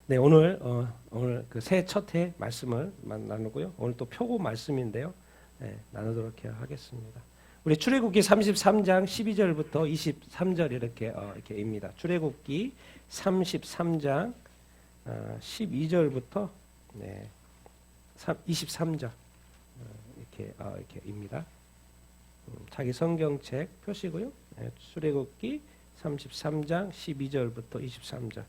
네, 오늘 그 새 첫 해 말씀을 나누고요. 오늘 또 표고 말씀인데요. 네, 나누도록 하겠습니다. 우리 출애굽기 33장 12절부터 23절 이렇게입니다. 출애굽기 33장 12절부터 23절 이렇게입니다. 자기 성경책 표시고요. 출애굽기 33장 12절부터 23절.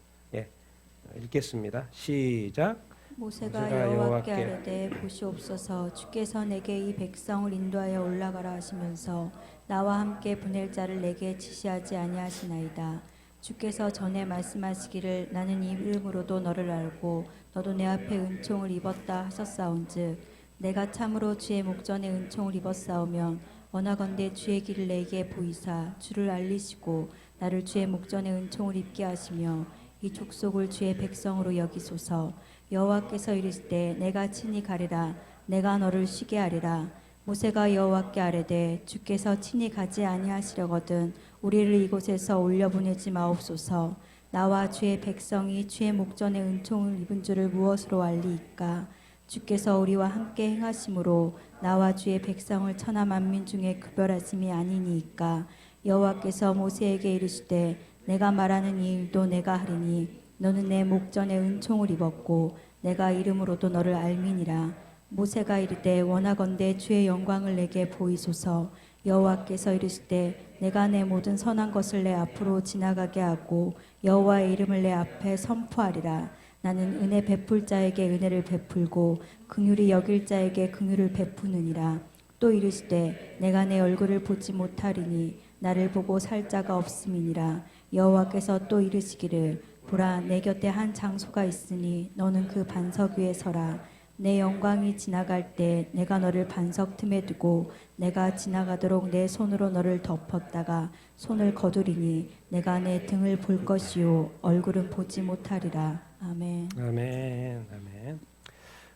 읽겠습니다. 시작. 모세가 여호와께 아뢰되 보시옵소서 주께서 내게 이 백성을 인도하여 올라가라 하시면서 나와 함께 보낼 자를 내게 지시하지 아니하시나이다. 주께서 전에 말씀하시기를 나는 이 이름으로도 너를 알고 너도 내 앞에 은총을 입었다 하셨사온즉 내가 참으로 주의 목전에 은총을 입었사오면 원하건대 주의 길을 내게 보이사 주를 알리시고 나를 주의 목전에 은총을 입게 하시며 이 족속을 주의 백성으로 여기소서. 여호와께서 이르시되 내가 친히 가리라 내가 너를 쉬게 하리라. 모세가 여호와께 아뢰되 주께서 친히 가지 아니하시려거든 우리를 이곳에서 올려보내지 마옵소서. 나와 주의 백성이 주의 목전에 은총을 입은 줄을 무엇으로 알리이까. 주께서 우리와 함께 행하심으로 나와 주의 백성을 천하 만민 중에 구별하심이 아니니이까. 여호와께서 모세에게 이르시되 내가 말하는 이 일도 내가 하리니 너는 내 목전에 은총을 입었고 내가 이름으로도 너를 알미니라. 모세가 이르되 원하건대 주의 영광을 내게 보이소서. 여호와께서 이르시되 내가 내 모든 선한 것을 내 앞으로 지나가게 하고 여호와의 이름을 내 앞에 선포하리라. 나는 은혜 베풀 자에게 은혜를 베풀고 긍휼히 여길 자에게 긍휼을 베푸느니라. 또 이르시되 내가 내 얼굴을 보지 못하리니 나를 보고 살 자가 없음이니라. 여호와께서 또 이르시기를 보라 내 곁에 한 장소가 있으니 너는 그 반석 위에 서라. 내 영광이 지나갈 때 내가 너를 반석 틈에 두고 내가 지나가도록 내 손으로 너를 덮었다가 손을 거두리니 내가 내 등을 볼 것이요 얼굴은 보지 못하리라. 아멘. 아멘. 아멘.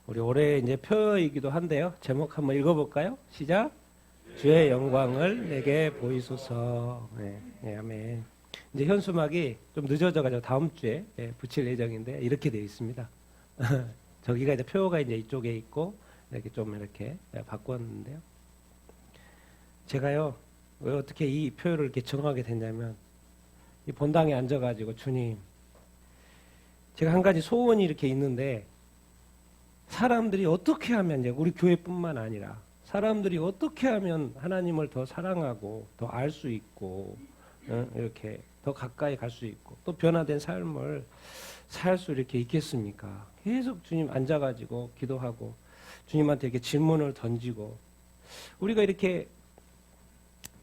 우리 올해 이제 표이기도 한데요. 제목 한번 읽어볼까요? 시작. 주의 영광을 내게 보이소서. 네, 아멘. 이제 현수막이 좀 늦어져가지고 다음 주에 붙일 예정인데 이렇게 되어 있습니다. 저기가 이제 표가 이제 이쪽에 있고 이렇게 좀 이렇게 바꿨는데요. 제가요 왜 어떻게 이 표를 이렇게 정하게 됐냐면 이 본당에 앉아가지고 주님, 제가 한 가지 소원이 이렇게 있는데 사람들이 어떻게 하면 이제 우리 교회뿐만 아니라 사람들이 어떻게 하면 하나님을 더 사랑하고 더 알 수 있고 이렇게 더 가까이 갈 수 있고 또 변화된 삶을 살 수 이렇게 있겠습니까? 계속 주님 앉아가지고 기도하고 주님한테 이렇게 질문을 던지고 우리가 이렇게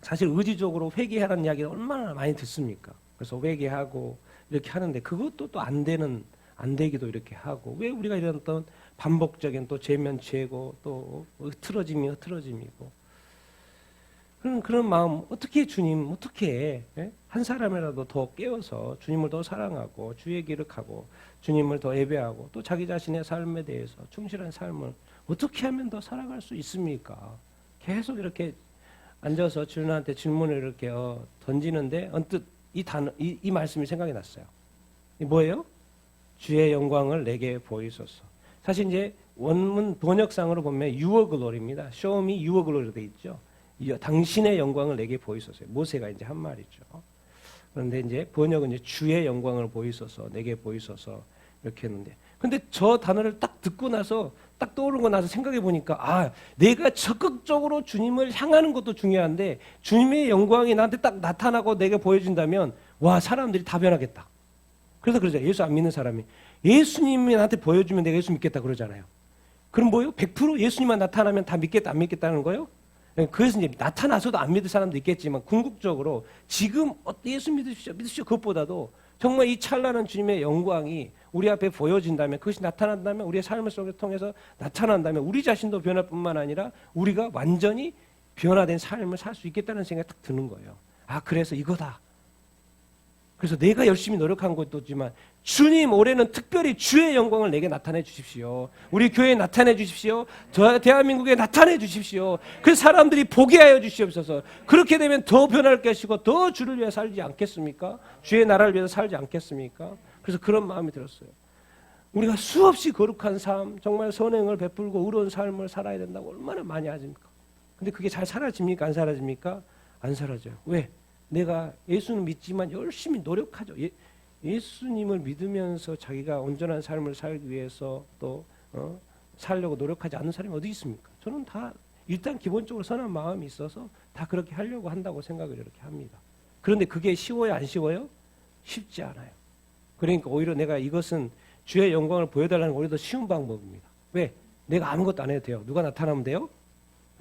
사실 의지적으로 회개하라는 이야기를 얼마나 많이 듣습니까? 그래서 회개하고 이렇게 하는데 그것도 또 안 되기도 이렇게 하고 왜 우리가 이런 어떤 반복적인 또 재면죄고 또 흐트러짐이고 그런 마음 어떻게 주님 어떻게 한 사람이라도 더 깨워서 주님을 더 사랑하고 주의 길을 가고 주님을 더 예배하고 또 자기 자신의 삶에 대해서 충실한 삶을 어떻게 하면 더 살아갈 수 있습니까? 계속 이렇게 앉아서 주님한테 질문을 이렇게 던지는데 언뜻 이 말씀이 생각이 났어요. 이 뭐예요? 주의 영광을 내게 보이소서. 사실 이제 원문 번역상으로 보면 Your Glory입니다. Show me Your Glory로 돼 있죠. 당신의 영광을 내게 보이소서. 모세가 이제 한 말이죠. 그런데 이제 번역은 이제 주의 영광을 보이소서, 내게 보이소서 이렇게 했는데, 근데 저 단어를 딱 듣고 나서 딱 떠오르고 나서 생각해 보니까 내가 적극적으로 주님을 향하는 것도 중요한데 주님의 영광이 나한테 딱 나타나고 내게 보여준다면 와 사람들이 다 변하겠다. 그래서 그러죠. 예수 안 믿는 사람이 예수님이 나한테 보여주면 내가 예수 믿겠다 그러잖아요. 그럼 뭐요? 100% 예수님만 나타나면 다 믿겠다 안 믿겠다는 거예요? 그래서 이제 나타나서도 안 믿을 사람도 있겠지만 궁극적으로 지금 예수 믿으십시오 그것보다도 정말 이 찬란한 주님의 영광이 우리 앞에 보여진다면 그것이 나타난다면 우리의 삶을 속에 통해서 나타난다면 우리 자신도 변할 뿐만 아니라 우리가 완전히 변화된 삶을 살 수 있겠다는 생각이 딱 드는 거예요. 그래서 이거다. 그래서 내가 열심히 노력한 것도지만 주님 올해는 특별히 주의 영광을 내게 나타내 주십시오. 우리 교회에 나타내 주십시오. 대한민국에 나타내 주십시오. 그 사람들이 보게 하여 주시옵소서. 그렇게 되면 더 변할 것이고 더 주를 위해 살지 않겠습니까? 주의 나라를 위해서 살지 않겠습니까? 그래서 그런 마음이 들었어요. 우리가 수없이 거룩한 삶, 정말 선행을 베풀고 의로운 삶을 살아야 된다고 얼마나 많이 하십니까? 근데 그게 잘 사라집니까? 안 사라집니까? 안 사라져요. 왜? 내가 예수는 믿지만 열심히 노력하죠. 예수님을 믿으면서 자기가 온전한 삶을 살기 위해서 또 살려고 노력하지 않는 사람이 어디 있습니까? 저는 다 일단 기본적으로 선한 마음이 있어서 다 그렇게 하려고 한다고 생각을 이렇게 합니다. 그런데 그게 쉬워요? 안 쉬워요? 쉽지 않아요. 그러니까 오히려 내가 이것은 주의 영광을 보여달라는 게 오히려 더 쉬운 방법입니다. 왜? 내가 아무것도 안 해도 돼요. 누가 나타나면 돼요?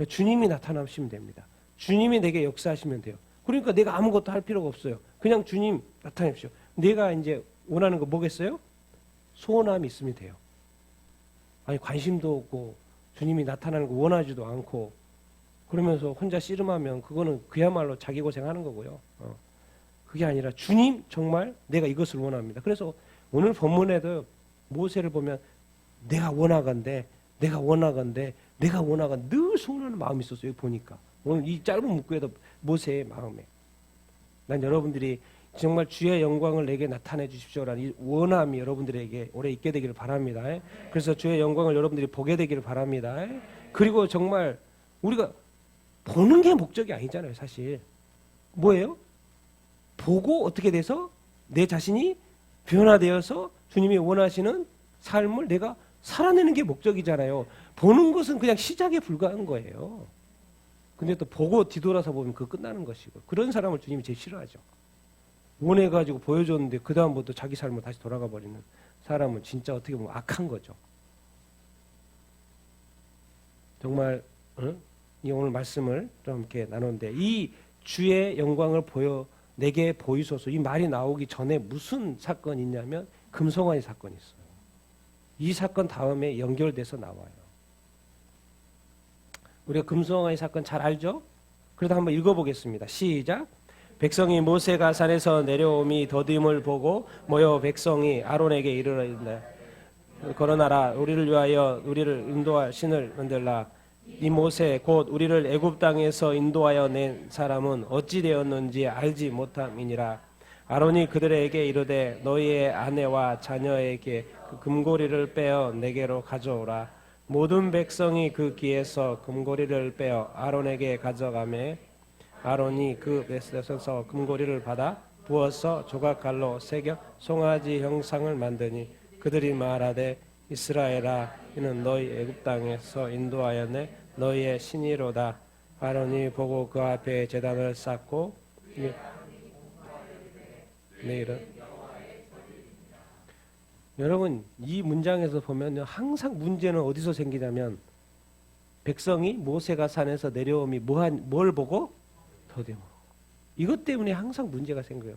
주님이 나타나시면 됩니다. 주님이 내게 역사하시면 돼요. 그러니까 내가 아무것도 할 필요가 없어요. 그냥 주님 나타내십시오. 내가 이제 원하는 거 뭐겠어요? 소원함이 있으면 돼요. 아니 관심도 없고 주님이 나타나는 거 원하지도 않고 그러면서 혼자 씨름하면 그거는 그야말로 자기 고생하는 거고요. 그게 아니라 주님 정말 내가 이것을 원합니다. 그래서 오늘 본문에도 모세를 보면 내가 원하건대 늘 소원하는 마음이 있었어요. 여기 보니까 오늘 이 짧은 문구에도 모세의 마음에 난 여러분들이 정말 주의 영광을 내게 나타내 주십시오라는 이 원함이 여러분들에게 오래 있게 되기를 바랍니다. 그래서 주의 영광을 여러분들이 보게 되기를 바랍니다. 그리고 정말 우리가 보는 게 목적이 아니잖아요. 사실 뭐예요? 보고 어떻게 돼서 내 자신이 변화되어서 주님이 원하시는 삶을 내가 살아내는 게 목적이잖아요. 보는 것은 그냥 시작에 불과한 거예요. 근데 또 보고 뒤돌아서 보면 그거 끝나는 것이고 그런 사람을 주님이 제일 싫어하죠. 원해가지고 보여줬는데 그 다음부터 자기 삶으로 다시 돌아가 버리는 사람은 진짜 어떻게 보면 악한 거죠. 정말 이 오늘 말씀을 좀 이렇게 나누는데 이 주의 영광을 내게 보이소서 이 말이 나오기 전에 무슨 사건이 있냐면 금송아지 사건이 있어요. 이 사건 다음에 연결돼서 나와요. 우리가 금송아지 사건 잘 알죠? 그래도 한번 읽어보겠습니다. 시작. 백성이 모세가 산에서 내려옴이 더디움을 보고 모여 백성이 아론에게 이르렀다. 걸어나라 우리를 위하여 우리를 인도할 신을 만들라. 이 모세 곧 우리를 애굽 땅에서 인도하여 낸 사람은 어찌 되었는지 알지 못함이니라. 아론이 그들에게 이르되 너희의 아내와 자녀에게 그 금고리를 빼어 내게로 가져오라. 모든 백성이 그 귀에서 금고리를 빼어 아론에게 가져가매 아론이 그 뱃에서 금고리를 받아 부어서 조각칼로 새겨 송아지 형상을 만드니 그들이 말하되 이스라엘아 이는 너희 애굽 땅에서 인도하여 내 너희의 신이로다. 아론이 보고 그 앞에 제단을 쌓고 내일은 여러분 이 문장에서 보면 항상 문제는 어디서 생기냐면 백성이 모세가 산에서 내려옴이 뭘 보고 더디움. 이것 때문에 항상 문제가 생겨요.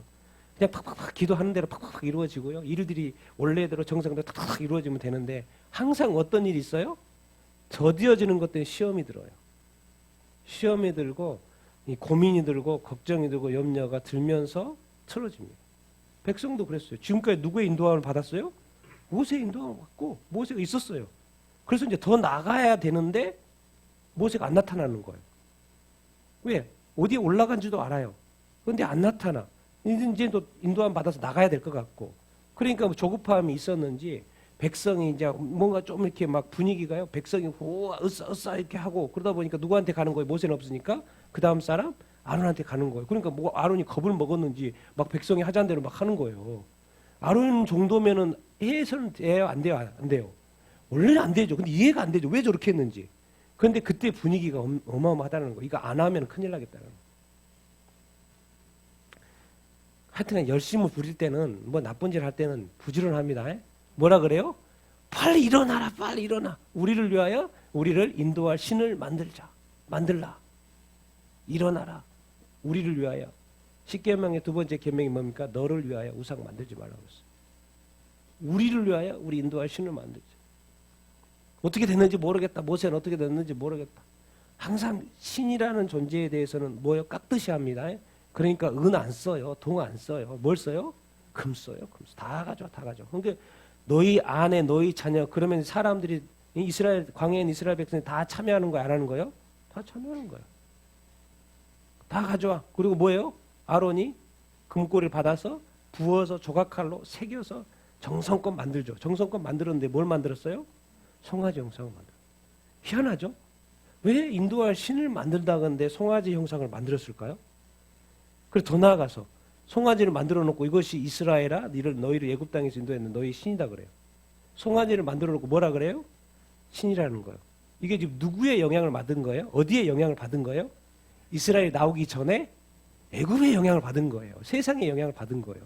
그냥 팍팍팍 기도하는 대로 팍팍팍 이루어지고요. 일들이 원래대로 정상대로 탁탁 이루어지면 되는데 항상 어떤 일이 있어요? 더디어지는 것 때문에 시험이 들어요. 시험이 들고 고민이 들고 걱정이 들고 염려가 들면서 틀어집니다. 백성도 그랬어요. 지금까지 누구의 인도함을 받았어요? 모세의 인도함을 받고 모세가 있었어요. 그래서 이제 더 나가야 되는데 모세가 안 나타나는 거예요. 왜? 어디에 올라간지도 알아요. 그런데 안 나타나. 이제 또 인도함 받아서 나가야 될 것 같고. 그러니까 뭐 조급함이 있었는지 백성이 이제 뭔가 좀 이렇게 막 분위기가요. 백성이 으싸 이렇게 하고 그러다 보니까 누구한테 가는 거예요? 모세는 없으니까 그 다음 사람 아론한테 가는 거예요. 그러니까 뭐 아론이 겁을 먹었는지 막 백성이 하자는 대로 막 하는 거예요. 아론 정도면은 해서는 돼요? 안 돼요? 안 돼요. 원래는 안 되죠. 근데 이해가 안 되죠. 왜 저렇게 했는지. 그런데 그때 분위기가 어마어마하다는 거. 이거 안 하면 큰일 나겠다는 거. 하여튼 열심히 부릴 때는 뭐 나쁜 짓 할 때는 부지런합니다. 뭐라 그래요? 빨리 일어나라. 빨리 일어나. 우리를 위하여 우리를 인도할 신을 만들라. 일어나라. 우리를 위하여. 십계명의 두 번째 계명이 뭡니까? 너를 위하여 우상 만들지 말라고 했어요. 우리를 위하여 우리 인도할 신을 만들자. 어떻게 됐는지 모르겠다. 모세는 어떻게 됐는지 모르겠다. 항상 신이라는 존재에 대해서는 뭐요? 깍듯이 합니다. 그러니까 은 안 써요. 동 안 써요. 뭘 써요? 금 써요. 금 써. 다 가져. 그러니까 너희 아내, 너희 자녀 그러면 사람들이 이스라엘 광야인 이스라엘 백성이 다 참여하는 거야, 안 하는 거예요? 다 참여하는 거예요. 다 가져와. 그리고 뭐예요? 아론이 금고리를 받아서 부어서 조각칼로 새겨서 정성껏 만들죠. 정성껏 만들었는데 뭘 만들었어요? 송아지 형상을 만들었어요. 희한하죠? 왜 인도할 신을 만들다건데 송아지 형상을 만들었을까요? 그리고 더 나아가서 송아지를 만들어 놓고 이것이 이스라엘아 너희를 애굽 땅에서 인도했는 너희 신이다 그래요. 송아지를 만들어 놓고 뭐라 그래요? 신이라는 거예요. 이게 지금 누구의 영향을 받은 거예요? 어디에 영향을 받은 거예요? 이스라엘이 나오기 전에 애굽의 영향을 받은 거예요. 세상의 영향을 받은 거예요.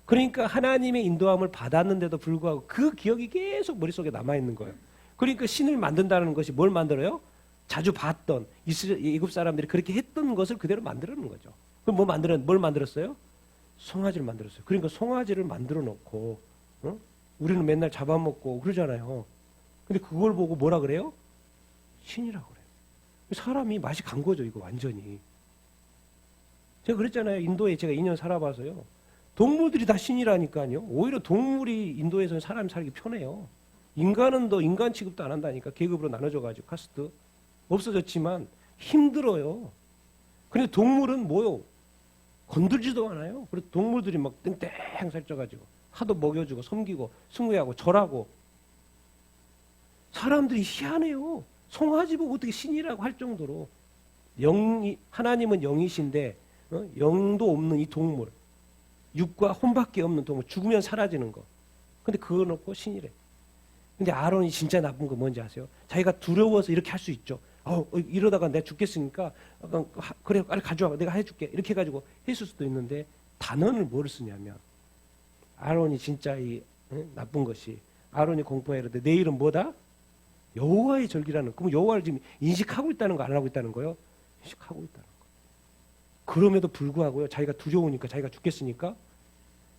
그러니까 하나님의 인도함을 받았는데도 불구하고 그 기억이 계속 머릿속에 남아있는 거예요. 그러니까 신을 만든다는 것이 뭘 만들어요? 자주 봤던 애굽 사람들이 그렇게 했던 것을 그대로 만들어놓은 거죠. 그럼 뭘 만들었어요? 송아지를 만들었어요. 그러니까 송아지를 만들어 놓고 우리는 맨날 잡아먹고 그러잖아요. 근데 그걸 보고 뭐라 그래요? 신이라고 그래요. 사람이 맛이 간 거죠, 이거 완전히. 제가 그랬잖아요. 인도에 제가 2년 살아봐서요. 동물들이 다 신이라니까요. 오히려 동물이 인도에서는 사람이 살기 편해요. 인간은 더 인간 취급도 안 한다니까. 계급으로 나눠져가지고 카스트. 없어졌지만 힘들어요. 근데 동물은 뭐요? 건들지도 않아요. 그래서 동물들이 막 땡땡 살쪄가지고 하도 먹여주고 섬기고 숭배하고 절하고. 사람들이 희한해요. 송아지 보고 어떻게 신이라고 할 정도로. 하나님은 영이신데 영도 없는 이 동물, 육과 혼밖에 없는 동물, 죽으면 사라지는 거. 근데 그거 놓고 신이래. 근데 아론이 진짜 나쁜 거 뭔지 아세요? 자기가 두려워서 이렇게 할 수 있죠. 이러다가 내가 죽겠으니까 그래 빨리 가져와 내가 해줄게 이렇게 해가지고 했을 수도 있는데 단언을 뭘 쓰냐면 아론이 진짜 나쁜 것이 아론이 공포해야 되는데 내 이름 뭐다? 여호와의 절기라는. 그럼 여호와를 지금 인식하고 있다는 거 안 하고 있다는 거요? 인식하고 있다는 거. 그럼에도 불구하고요 자기가 두려우니까 자기가 죽겠으니까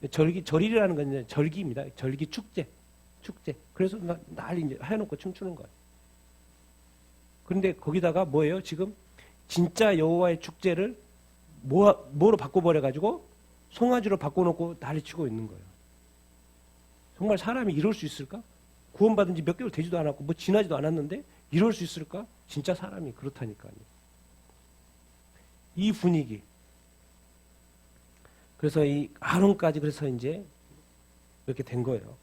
절이라는 건 이제 절기입니다. 절기 축제. 그래서 난리 이제 해놓고 춤추는 거예요. 그런데 거기다가 뭐예요? 지금 진짜 여호와의 축제를 뭐로 바꿔버려가지고 송아지로 바꿔놓고 난리치고 있는 거예요. 정말 사람이 이럴 수 있을까? 구원받은 지 몇 개월 되지도 않았고 뭐 지나지도 않았는데 이럴 수 있을까? 진짜 사람이 그렇다니까요. 이 분위기. 그래서 이 아론까지 그래서 이제 이렇게 된 거예요.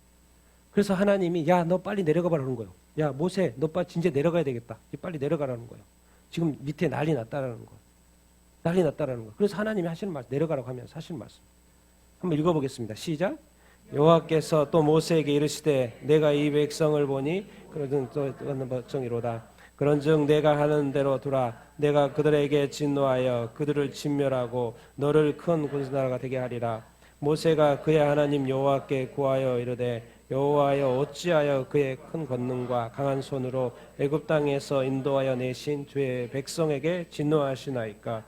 그래서 하나님이 야 너 빨리 내려가 봐라는 거예요. 야 모세 너 빨리 진짜 내려가야 되겠다. 빨리 내려가라는 거예요. 지금 밑에 난리 났다라는 거예요. 난리 났다라는 거예요. 그래서 하나님이 하시는 말씀 내려가라고 하면서 하시는 말씀 한번 읽어보겠습니다. 시작. 여호와께서 또 모세에게 이르시되 내가 이 백성을 보니 그러든 또 백성이로다. 그런즉 내가 하는 대로 두라. 내가 그들에게 진노하여 그들을 진멸하고 너를 큰 군사나라가 되게 하리라. 모세가 그의 하나님 여호와께 구하여 이르되 여호와여 어찌하여 그의 큰 권능과 강한 손으로 애굽 땅에서 인도하여 내신 주의 백성에게 진노하시나이까.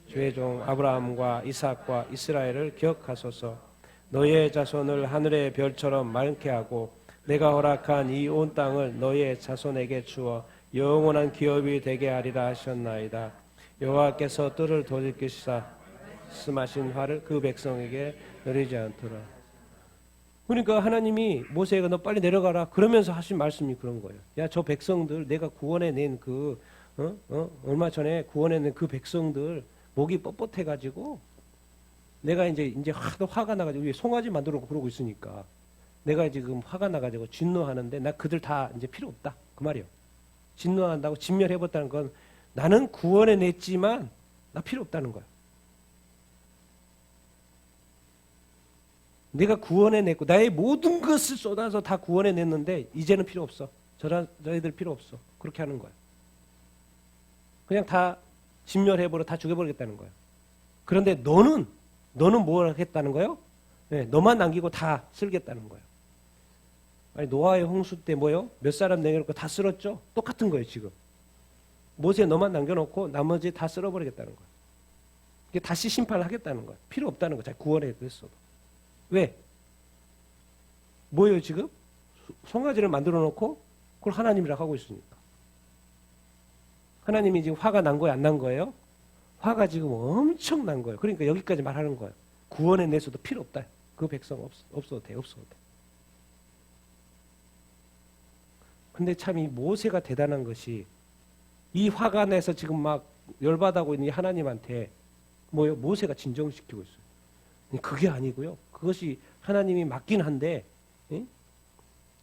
주의 종 아브라함과 이삭과 이스라엘을 기억하소서. 너희의 자손을 하늘의 별처럼 많게 하고 내가 허락한 이 온 땅을 너희의 자손에게 주어 영원한 기업이 되게 하리라 하셨나이다. 여호와께서 뜰을 돌이키시사 말씀하신 화를 그 백성에게 내리지 않더라. 그러니까 하나님이 모세가 너 빨리 내려가라 그러면서 하신 말씀이 그런 거예요. 야 저 백성들 내가 구원해낸 얼마 전에 구원해낸 그 백성들 목이 뻣뻣해가지고 내가 이제 하도 화가 나가지고 송아지 만들고 그러고 있으니까 내가 지금 화가 나가지고 진노하는데 나 그들 다 이제 필요 없다 그 말이에요. 진노한다고 진멸해봤다는 건 나는 구원해냈지만 나 필요 없다는 거야. 내가 구원해냈고 나의 모든 것을 쏟아서 다 구원해냈는데 이제는 필요 없어. 저희들 필요 없어. 그렇게 하는 거야. 그냥 다 진멸해버려 다 죽여버리겠다는 거야. 그런데 너는 뭘 하겠다는 거예요? 네, 너만 남기고 다 쓸겠다는 거예요. 아니 노아의 홍수 때 뭐요? 몇 사람 남겨놓고 다 쓸었죠? 똑같은 거예요 지금. 모세 너만 남겨놓고 나머지 다 쓸어버리겠다는 거예요. 이게 다시 심판을 하겠다는 거예요. 필요 없다는 거예요. 잘 구원해 그랬어도. 왜? 뭐예요 지금? 송아지를 만들어 놓고 그걸 하나님이라고 하고 있으니까. 하나님이 지금 화가 난 거예요? 안 난 거예요? 화가 지금 엄청 난 거예요. 그러니까 여기까지 말하는 거예요. 구원해내서도 필요 없다. 그 백성 없어도 돼. 근데 참 이 모세가 대단한 것이 이 화가 내서 지금 막 열받아하고 있는 이 하나님한테 뭐예요? 모세가 진정시키고 있어요. 그게 아니고요. 그것이 하나님이 맞긴 한데 예?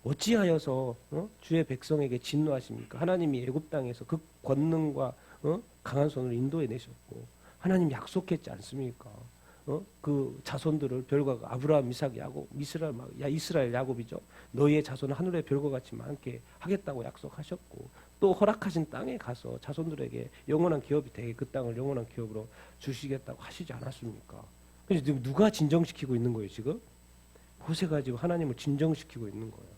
어찌하여서 주의 백성에게 진노하십니까? 하나님이 애굽 땅에서 그 권능과 강한 손을 인도해 내셨고 하나님 약속했지 않습니까? 그 자손들을 별과 아브라함, 이삭, 야곱, 이스라엘 야곱이죠. 너희의 자손은 하늘의 별과 같이 많게 하겠다고 약속하셨고 또 허락하신 땅에 가서 자손들에게 영원한 기업이 되게 그 땅을 영원한 기업으로 주시겠다고 하시지 않았습니까? 그래서 지금 누가 진정시키고 있는 거예요 지금? 모세가 지금 하나님을 진정시키고 있는 거예요.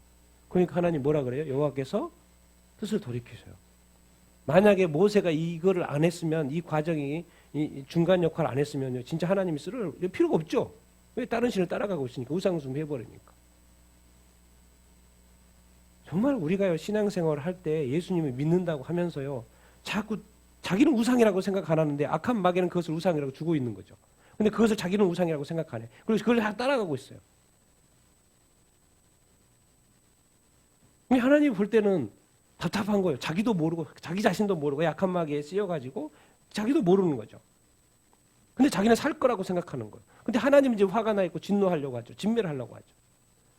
그러니까 하나님 뭐라 그래요? 여호와께서 뜻을 돌이키세요. 만약에 모세가 이거를 안 했으면 이 과정이 이 중간 역할을 안 했으면요 진짜 하나님이 쓸 필요가 없죠. 왜 다른 신을 따라가고 있으니까 우상숭배 해버리니까. 정말 우리가요 신앙생활을 할 때 예수님을 믿는다고 하면서요 자꾸 자기는 우상이라고 생각 안 하는데 악한 마귀는 그것을 우상이라고 주고 있는 거죠. 근데 그것을 자기는 우상이라고 생각하네. 그래서 그걸 다 따라가고 있어요. 하나님 볼 때는 답답한 거예요. 자기도 모르고 자기 자신도 모르고 약한 마귀에 쓰여가지고 자기도 모르는 거죠. 근데 자기는 살 거라고 생각하는 거예요. 근데 하나님은 이제 화가 나 있고 진노하려고 하죠. 진멸하려고 하죠.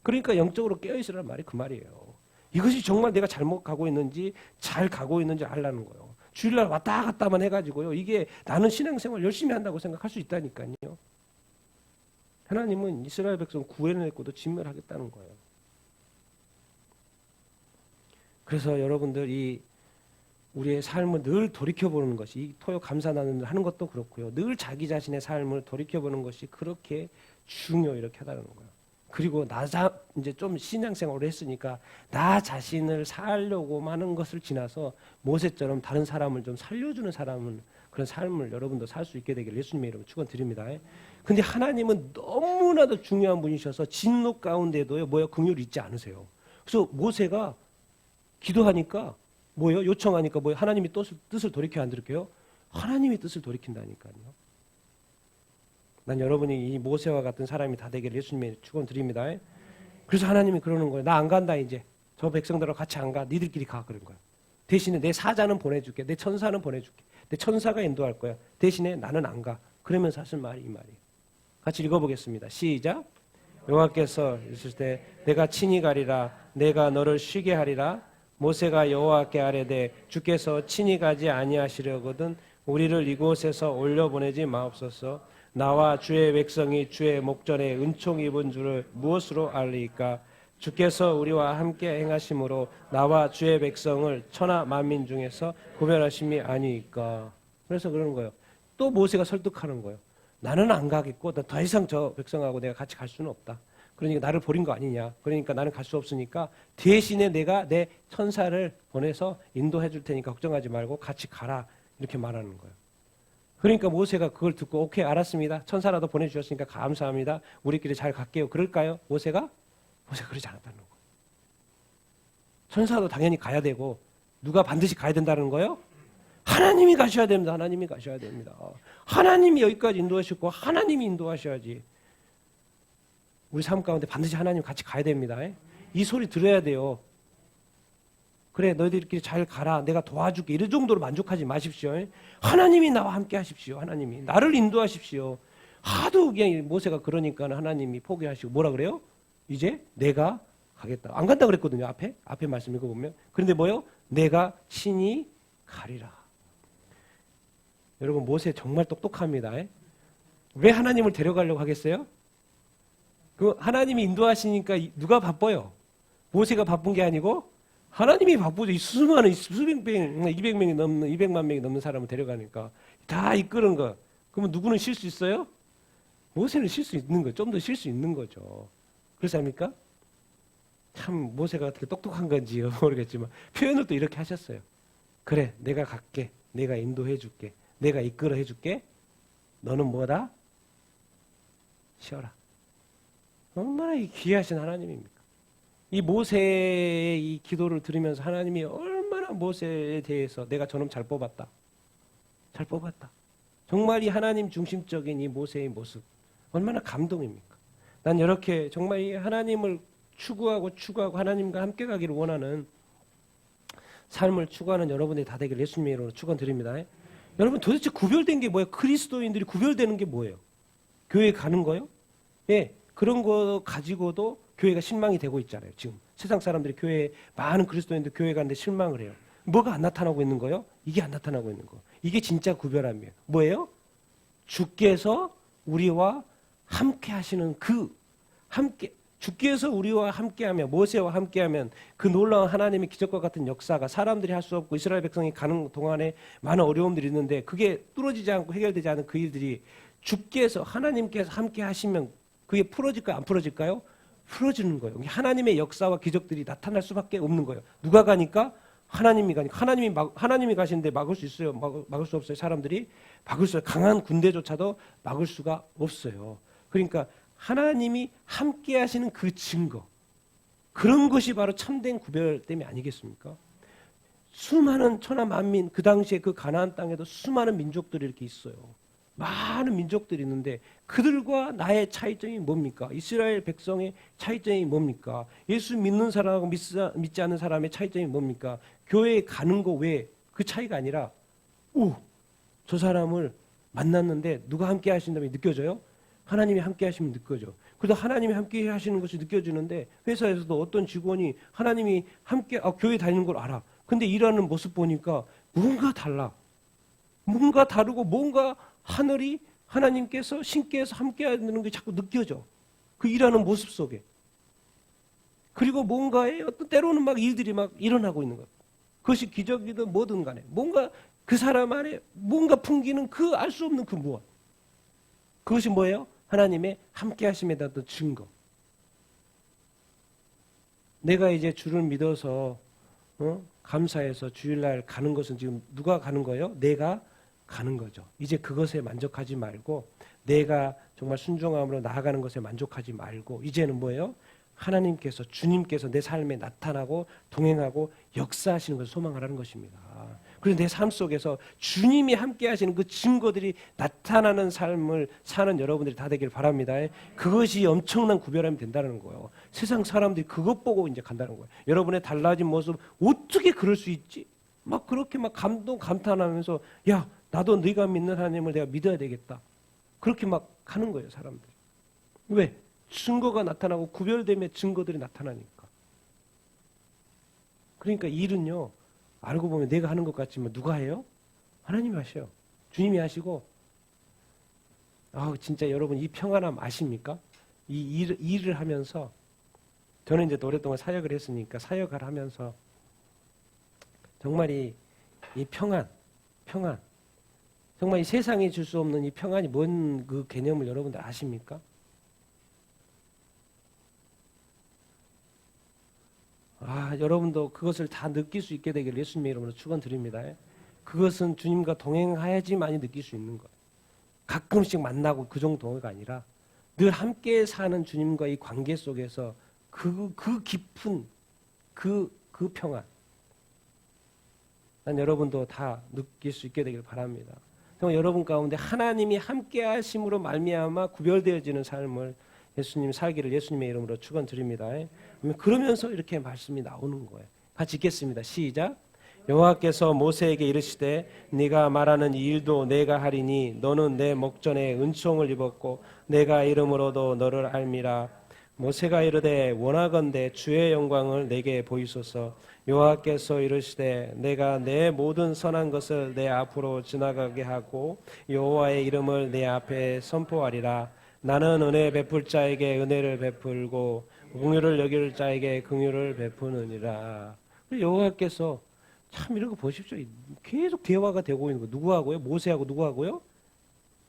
그러니까 영적으로 깨어있으라는 말이 그 말이에요. 이것이 정말 내가 잘못 가고 있는지 잘 가고 있는지 알라는 거예요. 주일날 왔다 갔다만 해가지고요. 이게 나는 신앙생활 열심히 한다고 생각할 수 있다니까요. 하나님은 이스라엘 백성 구해냈고도 진멸하겠다는 거예요. 그래서 여러분들 이 우리의 삶을 늘 돌이켜보는 것이 이 토요 감사나눔을 하는 것도 그렇고요. 늘 자기 자신의 삶을 돌이켜보는 것이 그렇게 중요 이렇게 하다는 거예요. 그리고 이제 좀 신앙생활을 했으니까 나 자신을 살려고 하는 것을 지나서 모세처럼 다른 사람을 좀 살려주는 사람은 그런 삶을 여러분도 살 수 있게 되기를 예수님의 이름으로 축원드립니다. 근데 하나님은 너무나도 중요한 분이셔서 진노 가운데도요 뭐요 긍휼이 있지 않으세요. 그래서 모세가 기도하니까 뭐예요? 요청하니까 뭐예요? 하나님이 뜻을 돌이켜 안 돌이켜요? 하나님이 뜻을 돌이킨다니까요. 난 여러분이 이 모세와 같은 사람이 다 되기를 예수님의 축원드립니다. 그래서 하나님이 그러는 거예요. 나 안 간다 이제. 저 백성들하고 같이 안 가. 니들끼리 가 그런 거예요. 대신에 내 사자는 보내줄게. 내 천사는 보내줄게. 내 천사가 인도할 거야. 대신에 나는 안 가. 그러면서 하신 말이 이 말이에요. 같이 읽어보겠습니다. 시작. 여호와께서 있을 때 내가 친히 가리라. 내가 너를 쉬게 하리라. 모세가 여호와께 아뢰되 주께서 친히 가지 아니하시려거든 우리를 이곳에서 올려보내지 마옵소서. 나와 주의 백성이 주의 목전에 은총 입은 줄을 무엇으로 알리까? 주께서 우리와 함께 행하심으로 나와 주의 백성을 천하 만민 중에서 구별하심이 아니니까. 그래서 그러는 거예요. 또 모세가 설득하는 거예요. 나는 안 가겠고 더 이상 저 백성하고 내가 같이 갈 수는 없다. 그러니까 나를 버린 거 아니냐. 그러니까 나는 갈 수 없으니까 대신에 내가 내 천사를 보내서 인도해 줄 테니까 걱정하지 말고 같이 가라. 이렇게 말하는 거예요. 그러니까 모세가 그걸 듣고 오케이 알았습니다. 천사라도 보내주셨으니까 감사합니다. 우리끼리 잘 갈게요. 그럴까요? 모세가 그러지 않았다는 거예요. 천사도 당연히 가야 되고 누가 반드시 가야 된다는 거예요? 하나님이 가셔야 됩니다. 하나님이 가셔야 됩니다. 하나님이 여기까지 인도하셨고 하나님이 인도하셔야지. 우리 삶 가운데 반드시 하나님 같이 가야 됩니다. 이 소리 들어야 돼요. 그래 너희들끼리 잘 가라. 내가 도와줄게. 이런 정도로 만족하지 마십시오. 하나님이 나와 함께 하십시오. 하나님이 나를 인도하십시오. 하도 그냥 모세가 그러니까 하나님이 포기하시고 뭐라 그래요? 이제 내가 가겠다. 안 간다 그랬거든요. 앞에 말씀 읽어보면. 그런데 뭐요? 내가 친히 가리라. 여러분 모세 정말 똑똑합니다. 왜 하나님을 데려가려고 하겠어요? 그 하나님이 인도하시니까 누가 바빠요? 모세가 바쁜 게 아니고 하나님이 바쁘죠. 이 수많은 수백 명, 200명이 넘는 200만 명이 넘는 사람을 데려가니까 다 이끄는 거. 그러면 누구는 쉴 수 있어요? 모세는 쉴 수 있는 거, 좀 더 쉴 수 있는 거죠. 그래서 합니까? 참 모세가 어떻게 똑똑한 건지 모르겠지만 표현을 또 이렇게 하셨어요. 그래, 내가 갈게, 내가 인도해 줄게, 내가 이끌어 해줄게. 너는 뭐다? 쉬어라. 얼마나 귀하신 하나님입니까? 이 모세의 이 기도를 들으면서 하나님이 얼마나 모세에 대해서 내가 저놈 잘 뽑았다. 잘 뽑았다. 정말 이 하나님 중심적인 이 모세의 모습 얼마나 감동입니까? 난 이렇게 정말 이 하나님을 추구하고 하나님과 함께 가기를 원하는 삶을 추구하는 여러분들이 다 되길 예수님의 이름으로 축원드립니다. 여러분 도대체 구별된 게 뭐예요? 그리스도인들이 구별되는 게 뭐예요? 교회 가는 거요? 예, 그런 거 가지고도 교회가 실망이 되고 있잖아요. 지금 세상 사람들이 교회에 많은 그리스도인들 교회 가는데 실망을 해요. 뭐가 안 나타나고 있는 거예요? 이게 안 나타나고 있는 거. 이게 진짜 구별함이에요. 뭐예요? 주께서 우리와 함께 하시는 주께서 우리와 함께하면, 모세와 함께하면 그 놀라운 하나님의 기적과 같은 역사가 사람들이 할 수 없고 이스라엘 백성이 가는 동안에 많은 어려움들이 있는데 그게 뚫어지지 않고 해결되지 않은 그 일들이 주께서 하나님께서 함께 하시면 그게 풀어질까요? 안 풀어질까요? 풀어지는 거예요. 하나님의 역사와 기적들이 나타날 수밖에 없는 거예요. 누가 가니까? 하나님이 가니까. 하나님이 가시는데 막을 수 있어요? 막을 수 없어요? 사람들이 막을 수 없어요. 강한 군대조차도 막을 수가 없어요. 그러니까 하나님이 함께 하시는 그 증거, 그런 것이 바로 참된 구별됨이 아니겠습니까? 수많은 천하 만민, 그 당시에 그 가나안 땅에도 수많은 민족들이 이렇게 있어요. 많은 민족들이 있는데 그들과 나의 차이점이 뭡니까? 이스라엘 백성의 차이점이 뭡니까? 예수 믿는 사람하고 믿지 않는 사람의 차이점이 뭡니까? 교회에 가는 거 왜 그 차이가 아니라 저 사람을 만났는데 누가 함께 하신다면 느껴져요? 하나님이 함께 하시면 느껴져. 그래서 하나님이 함께 하시는 것이 느껴지는데 회사에서도 어떤 직원이 하나님이 함께 교회 다니는 걸 알아. 근데 일하는 모습 보니까 뭔가 달라. 뭔가 다르고 뭔가 하늘이 하나님께서 신께서 함께 하는 게 자꾸 느껴져. 그 일하는 모습 속에. 그리고 뭔가에 어떤 때로는 막 일들이 막 일어나고 있는 것. 그것이 기적이든 뭐든 간에 뭔가 그 사람 안에 뭔가 풍기는 그 알 수 없는 그 무엇. 그것이 뭐예요? 하나님의 함께 하심에 대한 증거. 내가 이제 주를 믿어서 감사해서 주일날 가는 것은 지금 누가 가는 거예요? 내가 가는 거죠. 이제 그것에 만족하지 말고 내가 정말 순종함으로 나아가는 것에 만족하지 말고 이제는 뭐예요? 하나님께서 주님께서 내 삶에 나타나고 동행하고 역사하시는 것을 소망하라는 것입니다. 그래서 내 삶 속에서 주님이 함께 하시는 그 증거들이 나타나는 삶을 사는 여러분들이 다 되길 바랍니다. 그것이 엄청난 구별함이 된다는 거예요. 세상 사람들이 그것 보고 이제 간다는 거예요. 여러분의 달라진 모습 어떻게 그럴 수 있지? 막 그렇게 막 감탄하면서 야 나도 네가 믿는 하나님을 내가 믿어야 되겠다. 그렇게 막 가는 거예요 사람들이. 왜? 증거가 나타나고 구별됨의 증거들이 나타나니까. 그러니까 일은요. 알고 보면 내가 하는 것 같지만 누가 해요? 하나님이 하셔요. 주님이 하시고 진짜 여러분 이 평안함 아십니까? 이 일을 하면서 저는 이제 오랫동안 사역을 했으니까 사역을 하면서 정말 이 평안 정말 이 세상이 줄 수 없는 이 평안이 뭔 그 개념을 여러분들 아십니까? 여러분도 그것을 다 느낄 수 있게 되길 예수님의 이름으로 축원드립니다. 그것은 주님과 동행해야지만이 느낄 수 있는 거예요. 가끔씩 만나고 그 정도가 아니라 늘 함께 사는 주님과 이 관계 속에서 그 깊은 그 평안. 난 여러분도 다 느낄 수 있게 되길 바랍니다. 정말 여러분 가운데 하나님이 함께 하심으로 말미암아 구별되어지는 삶을 예수님 살기를 예수님의 이름으로 축원드립니다. 그러면서 이렇게 말씀이 나오는 거예요. 같이 읽겠습니다. 시작. 여호와께서 모세에게 이르시되 네가 말하는 이 일도 내가 하리니 너는 내 목전에 은총을 입었고 내가 이름으로도 너를 알미라. 모세가 이르되 원하건대 주의 영광을 내게 보이소서. 여호와께서 이르시되 내가 내 모든 선한 것을 내 앞으로 지나가게 하고 여호와의 이름을 내 앞에 선포하리라. 나는 은혜 베풀 자에게 은혜를 베풀고 긍휼을 여길 자에게 긍휼을 베푸느니라. 여호와께서 참 이런 거 보십시오. 계속 대화가 되고 있는 거. 누구하고요? 모세하고 누구하고요?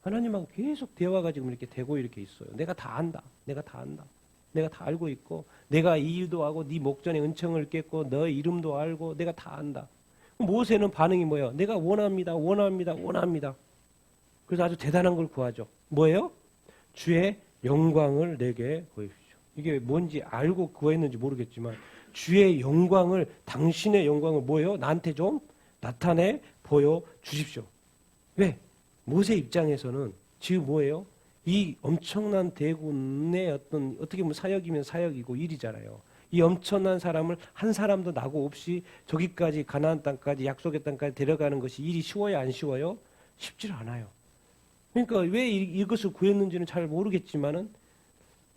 하나님하고 계속 대화가 지금 이렇게 되고 이렇게 있어요. 내가 다 안다. 내가 다 안다. 내가 다 알고 있고 내가 이 일도 하고 네 목전에 은총을 입겠고 너의 이름도 알고 내가 다 안다. 모세는 반응이 뭐예요? 내가 원합니다. 그래서 아주 대단한 걸 구하죠. 뭐예요? 주의 영광을 내게 보여주십시오. 이게 뭔지 알고 구했는지 모르겠지만 주의 영광을 당신의 영광을 뭐예요? 나한테 좀 나타내 보여주십시오. 왜? 모세 입장에서는 지금 뭐예요? 이 엄청난 대군의 어떻게 보면 사역이면 사역이고 일이잖아요. 이 엄청난 사람을 한 사람도 나고 없이 저기까지 가나안 땅까지 약속의 땅까지 데려가는 것이 일이 쉬워요? 안 쉬워요? 쉽지 않아요. 그러니까 왜 이것을 구했는지는 잘 모르겠지만은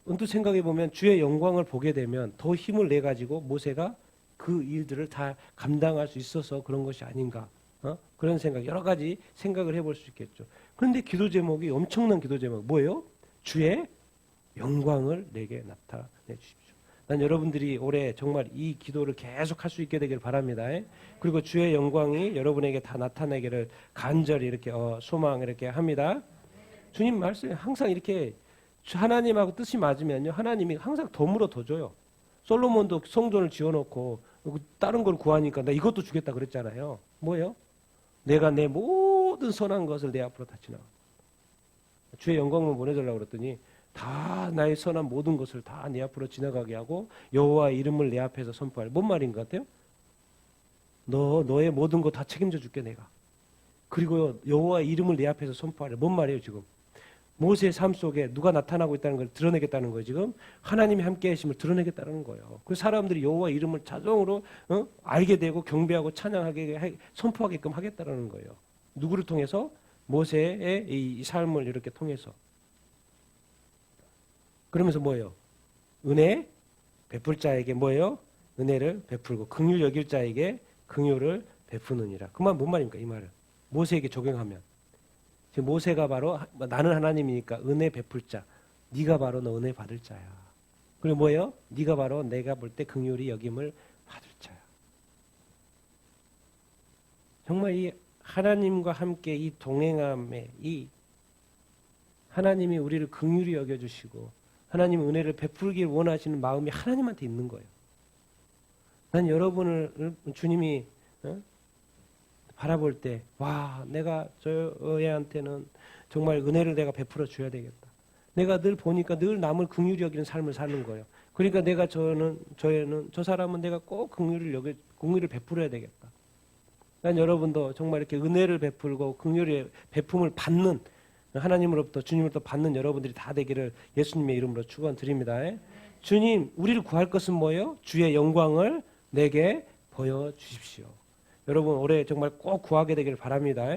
언뜻 생각해 보면 주의 영광을 보게 되면 더 힘을 내 가지고 모세가 그 일들을 다 감당할 수 있어서 그런 것이 아닌가. 그런 생각, 여러 가지 생각을 해볼 수 있겠죠. 그런데 기도 제목이 엄청난 기도 제목 뭐예요? 주의 영광을 내게 나타내 주십시오. 난 여러분들이 올해 정말 이 기도를 계속 할 수 있게 되기를 바랍니다. 그리고 주의 영광이 여러분에게 다 나타나기를 간절히 이렇게 소망 이렇게 합니다. 주님 말씀에 항상 이렇게 하나님하고 뜻이 맞으면요, 하나님이 항상 덤으로 더 줘요. 솔로몬도 성전을 지어놓고 다른 걸 구하니까 나 이것도 주겠다 그랬잖아요. 뭐예요? 내가 내 모든 선한 것을 내 앞으로 다 지나가. 주의 영광만 보내달라고 그랬더니 다 나의 선한 모든 것을 다 내 앞으로 지나가게 하고 여호와의 이름을 내 앞에서 선포할. 뭔 말인 것 같아요? 너의 모든 것 다 책임져 줄게 내가. 그리고 여호와의 이름을 내 앞에서 선포하래. 뭔 말이에요 지금? 모세의 삶 속에 누가 나타나고 있다는 걸 드러내겠다는 거예요. 지금 하나님이 함께 하심을 드러내겠다는 거예요. 그 사람들이 여호와 이름을 자동으로 알게 되고 경배하고 찬양하게 선포하게끔 하겠다는 거예요. 누구를 통해서? 모세의 이 삶을 이렇게 통해서. 그러면서 뭐예요? 은혜 베풀 자에게 뭐예요? 은혜를 베풀고 긍휼 여길 자에게 긍휼을 베푸느니라. 그 말 뭔 말입니까? 이 말은 모세에게 적용하면 지금 모세가 바로 나는 하나님이니까 은혜 베풀 자, 네가 바로 너 은혜 받을 자야. 그리고 뭐예요? 네가 바로 내가 볼 때 긍휼히 여김을 받을 자야. 정말 이 하나님과 함께 이 동행함에 이 하나님이 우리를 긍휼히 여겨주시고 하나님 은혜를 베풀길 원하시는 마음이 하나님한테 있는 거예요. 난 여러분을 주님이 바라볼 때, 와, 내가 저 애한테는 정말 은혜를 내가 베풀어 줘야 되겠다. 내가 늘 보니까 늘 남을 긍휼히 여기는 삶을 사는 거예요. 그러니까 내가 저 사람은 내가 꼭 긍휼을 베풀어야 되겠다. 난 여러분도 정말 이렇게 은혜를 베풀고 긍휼의 베품을 받는 하나님으로부터 주님으로부터 받는 여러분들이 다 되기를 예수님의 이름으로 축원드립니다. 주님, 우리를 구할 것은 뭐예요? 주의 영광을 내게 보여주십시오. 여러분 올해 정말 꼭 구하게 되기를 바랍니다.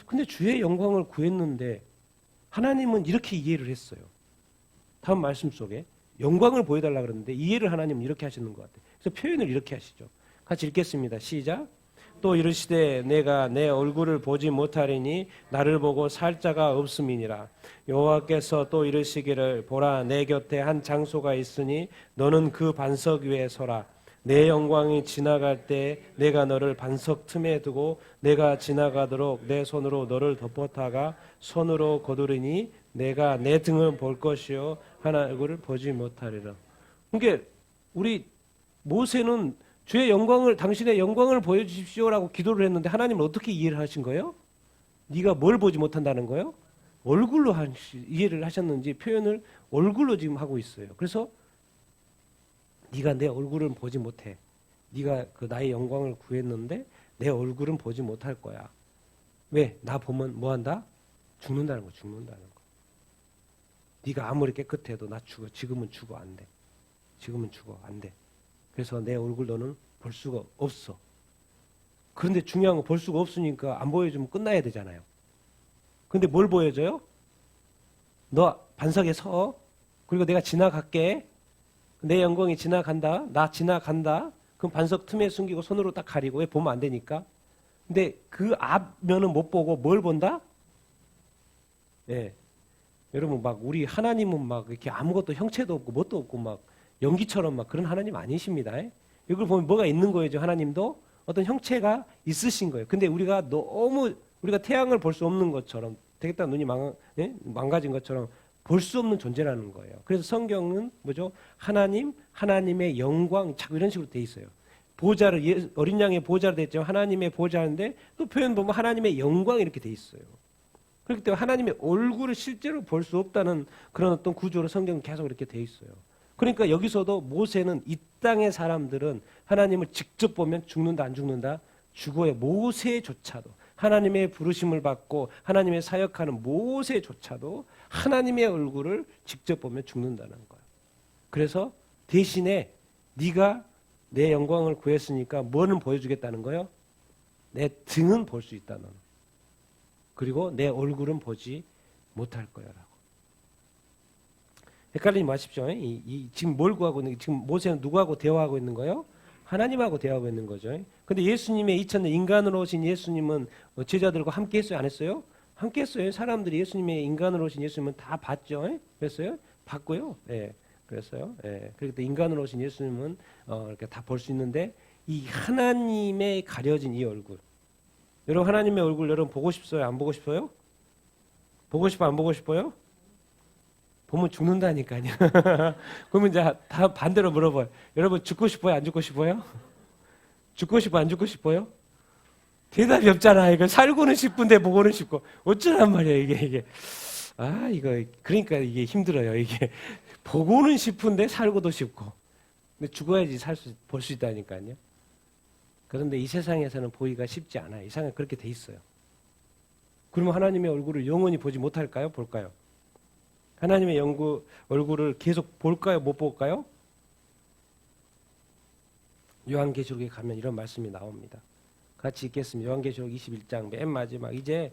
근데 주의 영광을 구했는데 하나님은 이렇게 이해를 했어요. 다음 말씀 속에 영광을 보여달라 그러는데 이해를 하나님은 이렇게 하시는 것 같아요. 그래서 표현을 이렇게 하시죠. 같이 읽겠습니다. 시작. 또 이르시되 내가 내 얼굴을 보지 못하리니 나를 보고 살 자가 없음이니라. 여호와께서 또 이르시기를 보라 내 곁에 한 장소가 있으니 너는 그 반석 위에 서라. 내 영광이 지나갈 때 내가 너를 반석 틈에 두고 내가 지나가도록 내 손으로 너를 덮어타가 손으로 거두리니 내가 내 등을 볼 것이요 하나 얼굴을 보지 못하리라. 그러니까 우리 모세는 주의 영광을 당신의 영광을 보여주십시오라고 기도를 했는데 하나님은 어떻게 이해를 하신 거예요? 네가 뭘 보지 못한다는 거예요? 얼굴로 이해를 하셨는지 표현을 얼굴로 지금 하고 있어요. 그래서 네가 내 얼굴을 보지 못해. 네가 그 나의 영광을 구했는데 내 얼굴은 보지 못할 거야. 왜? 나 보면 뭐한다? 죽는다는 거. 죽는다는 거. 네가 아무리 깨끗해도 나 죽어. 지금은 죽어. 안 돼. 지금은 죽어. 안 돼. 그래서 내 얼굴 너는 볼 수가 없어. 그런데 중요한 거 볼 수가 없으니까 안 보여주면 끝나야 되잖아요. 근데 뭘 보여줘요? 너 반석에 서. 그리고 내가 지나갈게. 내 영광이 지나간다. 나 지나간다. 그럼 반석 틈에 숨기고 손으로 딱 가리고 왜 보면 안 되니까. 근데 그 앞면은 못 보고 뭘 본다? 예. 여러분 막 우리 하나님은 막 이렇게 아무것도 형체도 없고 뭣도 없고 막 연기처럼 막 그런 하나님 아니십니다. 이걸 보면 뭐가 있는 거예요. 하나님도 어떤 형체가 있으신 거예요. 근데 우리가 너무 우리가 태양을 볼 수 없는 것처럼 되겠다 눈이 망가진 것처럼 볼 수 없는 존재라는 거예요. 그래서 성경은 뭐죠? 하나님의 영광 자꾸 이런 식으로 돼 있어요. 보좌를 어린 양의 보좌로 돼 있죠. 하나님의 보좌인데 또 표현 보면 하나님의 영광 이렇게 돼 있어요. 그렇기 때문에 하나님의 얼굴을 실제로 볼 수 없다는 그런 어떤 구조로 성경은 계속 이렇게 돼 있어요. 그러니까 여기서도 모세는 이 땅의 사람들은 하나님을 직접 보면 죽는다 안 죽는다? 죽어요. 모세조차도 하나님의 부르심을 받고 하나님의 사역하는 모세조차도 하나님의 얼굴을 직접 보면 죽는다는 거예요. 그래서 대신에 네가 내 영광을 구했으니까 뭐는 보여주겠다는 거예요? 내 등은 볼 수 있다는. 그리고 내 얼굴은 보지 못할 거야라고. 헷갈리지 마십시오. 지금 뭘 구하고 있는, 지금 모세는 누구하고 대화하고 있는 거예요? 하나님하고 대화하고 있는 거죠. 근데 예수님의 2000년 인간으로 오신 예수님은 제자들과 함께 했어요? 안 했어요? 함께 했어요. 사람들이 예수님의 인간으로 오신 예수님은 다 봤죠. 그랬어요? 봤고요. 예. 그랬어요. 예. 그렇기 때문에 인간으로 오신 예수님은 이렇게 다 볼 수 있는데 이 하나님의 가려진 이 얼굴. 여러분 하나님의 얼굴 여러분 보고 싶어요? 안 보고 싶어요? 보고 싶어 안 보고 싶어요? 보면 죽는다니까요. 그러면 이제 다 반대로 물어봐요. 여러분 죽고 싶어요? 안 죽고 싶어요? 죽고 싶어 안 죽고 싶어요? 대답이 없잖아. 이거 살고는 싶은데 보고는 싶고 어쩌란 말이야 이게. 아 이거 그러니까 이게 힘들어요. 이게 보고는 싶은데 살고도 싶고. 근데 죽어야지 볼 수 있다니까요. 그런데 이 세상에서는 보기가 쉽지 않아요. 이 세상에 그렇게 돼 있어요. 그러면 하나님의 얼굴을 영원히 보지 못할까요? 볼까요? 하나님의 얼굴을 계속 볼까요? 못 볼까요? 요한계시록에 가면 이런 말씀이 나옵니다. 같이 읽겠습니다. 요한계시록 21장 맨 마지막 이제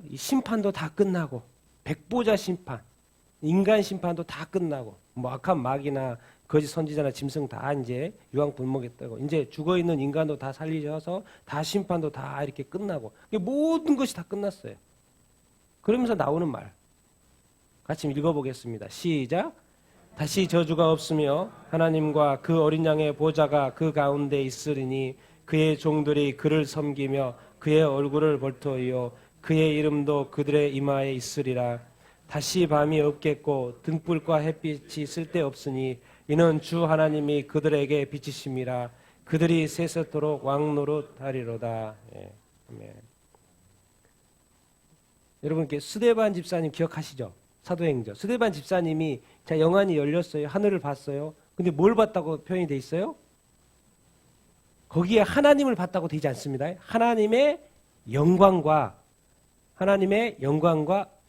이 심판도 다 끝나고 백보자 심판, 인간 심판도 다 끝나고 뭐 악한 마귀나 거짓 선지자나 짐승 다 이제 유황 분모겠다고 이제 죽어 있는 인간도 다 살리셔서 다 심판도 다 이렇게 끝나고 모든 것이 다 끝났어요. 그러면서 나오는 말 같이 읽어보겠습니다. 시작. 다시 저주가 없으며 하나님과 그 어린 양의 보좌가 그 가운데 있으리니 그의 종들이 그를 섬기며 그의 얼굴을 볼 터이요 그의 이름도 그들의 이마에 있으리라. 다시 밤이 없겠고 등불과 햇빛이 쓸데없으니 이는 주 하나님이 그들에게 빛이심이라. 그들이 세세토록 왕노릇하리로다. 예. 아멘. 여러분 스데반 집사님 기억하시죠? 사도행전. 스데반 집사님이 자 영안이 열렸어요. 하늘을 봤어요. 근데 뭘 봤다고 표현이 돼 있어요? 거기에 하나님을 봤다고 되지 않습니다. 하나님의 영광과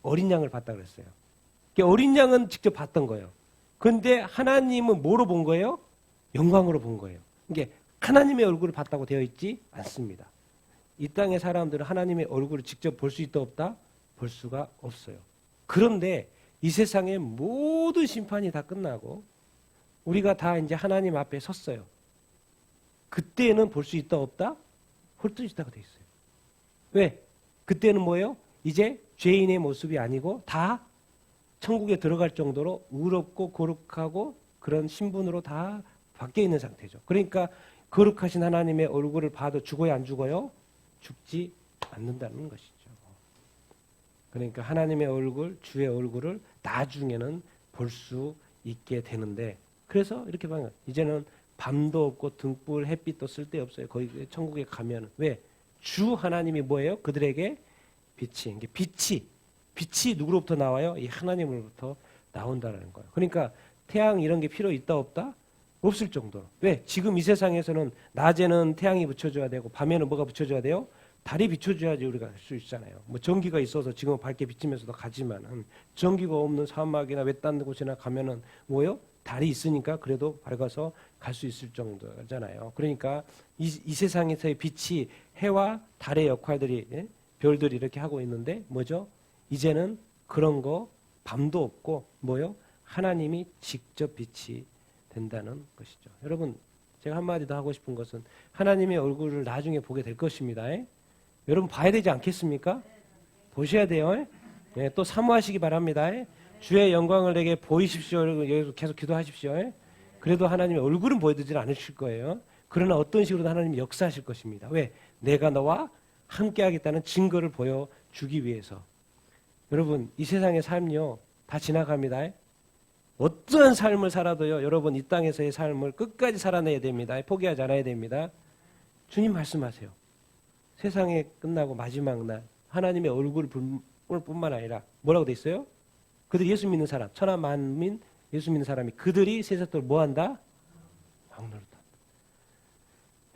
어린 양을 봤다고 그랬어요. 어린 양은 직접 봤던 거예요. 그런데 하나님은 뭐로 본 거예요? 영광으로 본 거예요. 이게 하나님의 얼굴을 봤다고 되어 있지 않습니다. 이 땅의 사람들은 하나님의 얼굴을 직접 볼 수 있다 없다? 볼 수가 없어요. 그런데 이 세상의 모든 심판이 다 끝나고 우리가 다 이제 하나님 앞에 섰어요. 그때는 볼 수 있다 없다? 볼 수 있다고 되어 있어요. 왜? 그때는 뭐예요? 이제 죄인의 모습이 아니고 다 천국에 들어갈 정도로 의롭고 거룩하고 그런 신분으로 다 바뀌어 있는 상태죠. 그러니까 거룩하신 하나님의 얼굴을 봐도 죽어요 안 죽어요? 죽지 않는다는 것이죠. 그러니까 하나님의 얼굴, 주의 얼굴을 나중에는 볼 수 있게 되는데 그래서 이렇게 봐요. 이제는 밤도 없고 등불, 햇빛도 쓸데없어요. 거기 천국에 가면. 왜? 주 하나님이 뭐예요? 그들에게 빛이. 빛이 누구로부터 나와요? 이 하나님으로부터 나온다는 거예요. 그러니까 태양 이런 게 필요 있다 없다? 없을 정도로. 왜? 지금 이 세상에서는 낮에는 태양이 비춰줘야 되고 밤에는 뭐가 비춰줘야 돼요? 달이 비춰줘야지 우리가 할 수 있잖아요. 뭐 전기가 있어서 지금 밝게 비치면서도 가지만은 전기가 없는 사막이나 외딴 곳이나 가면은 뭐요? 달이 있으니까 그래도 밝아서 갈 수 있을 정도잖아요. 그러니까 이 세상에서의 빛이 해와 달의 역할들이 별들이 이렇게 하고 있는데 뭐죠? 이제는 그런 거 밤도 없고 뭐요? 하나님이 직접 빛이 된다는 것이죠. 여러분 제가 한마디 더 하고 싶은 것은 하나님의 얼굴을 나중에 보게 될 것입니다. 여러분 봐야 되지 않겠습니까? 보셔야 돼요. 네, 또 사모하시기 바랍니다. 주의 영광을 내게 보이십시오. 여기서 계속 기도하십시오. 그래도 하나님의 얼굴은 보여드리지 않으실 거예요. 그러나 어떤 식으로든 하나님이 역사하실 것입니다. 왜? 내가 너와 함께하겠다는 증거를 보여주기 위해서. 여러분 이 세상의 삶이요 다 지나갑니다. 어떠한 삶을 살아도요 여러분 이 땅에서의 삶을 끝까지 살아내야 됩니다. 포기하지 않아야 됩니다. 주님 말씀하세요. 세상에 끝나고 마지막 날 하나님의 얼굴을 볼 뿐만 아니라 뭐라고 돼 있어요? 그들이 예수 믿는 사람, 천하 만민 예수 믿는 사람이 그들이 세상을 뭐한다? 왕노릇한다.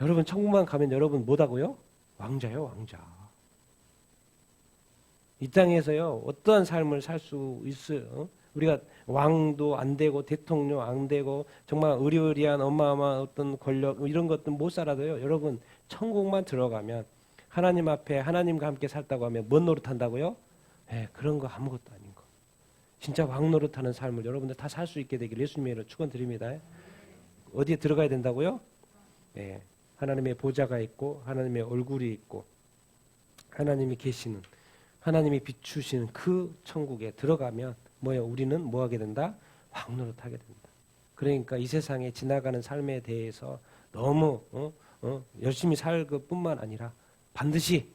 여러분 천국만 가면 여러분 뭐다고요? 왕자요, 왕자. 이 땅에서요 어떠한 삶을 살 수 있어요? 우리가 왕도 안 되고 대통령 안 되고 정말 의리의리한 어마어마한 어떤 권력 이런 것들 못 살아도요 여러분 천국만 들어가면 하나님 앞에 하나님과 함께 살다고 하면 뭔 노릇한다고요? 네, 그런 거 아무것도 아닌 거. 진짜 왕 노릇하는 삶을 여러분들 다 살 수 있게 되길 예수님의 이름으로 축원드립니다. 어디에 들어가야 된다고요? 네. 하나님의 보좌가 있고 하나님의 얼굴이 있고 하나님이 계시는 하나님이 비추시는 그 천국에 들어가면 뭐예요? 우리는 뭐 하게 된다? 왕 노릇하게 된다. 그러니까 이 세상에 지나가는 삶에 대해서 너무 열심히 살 것뿐만 아니라 반드시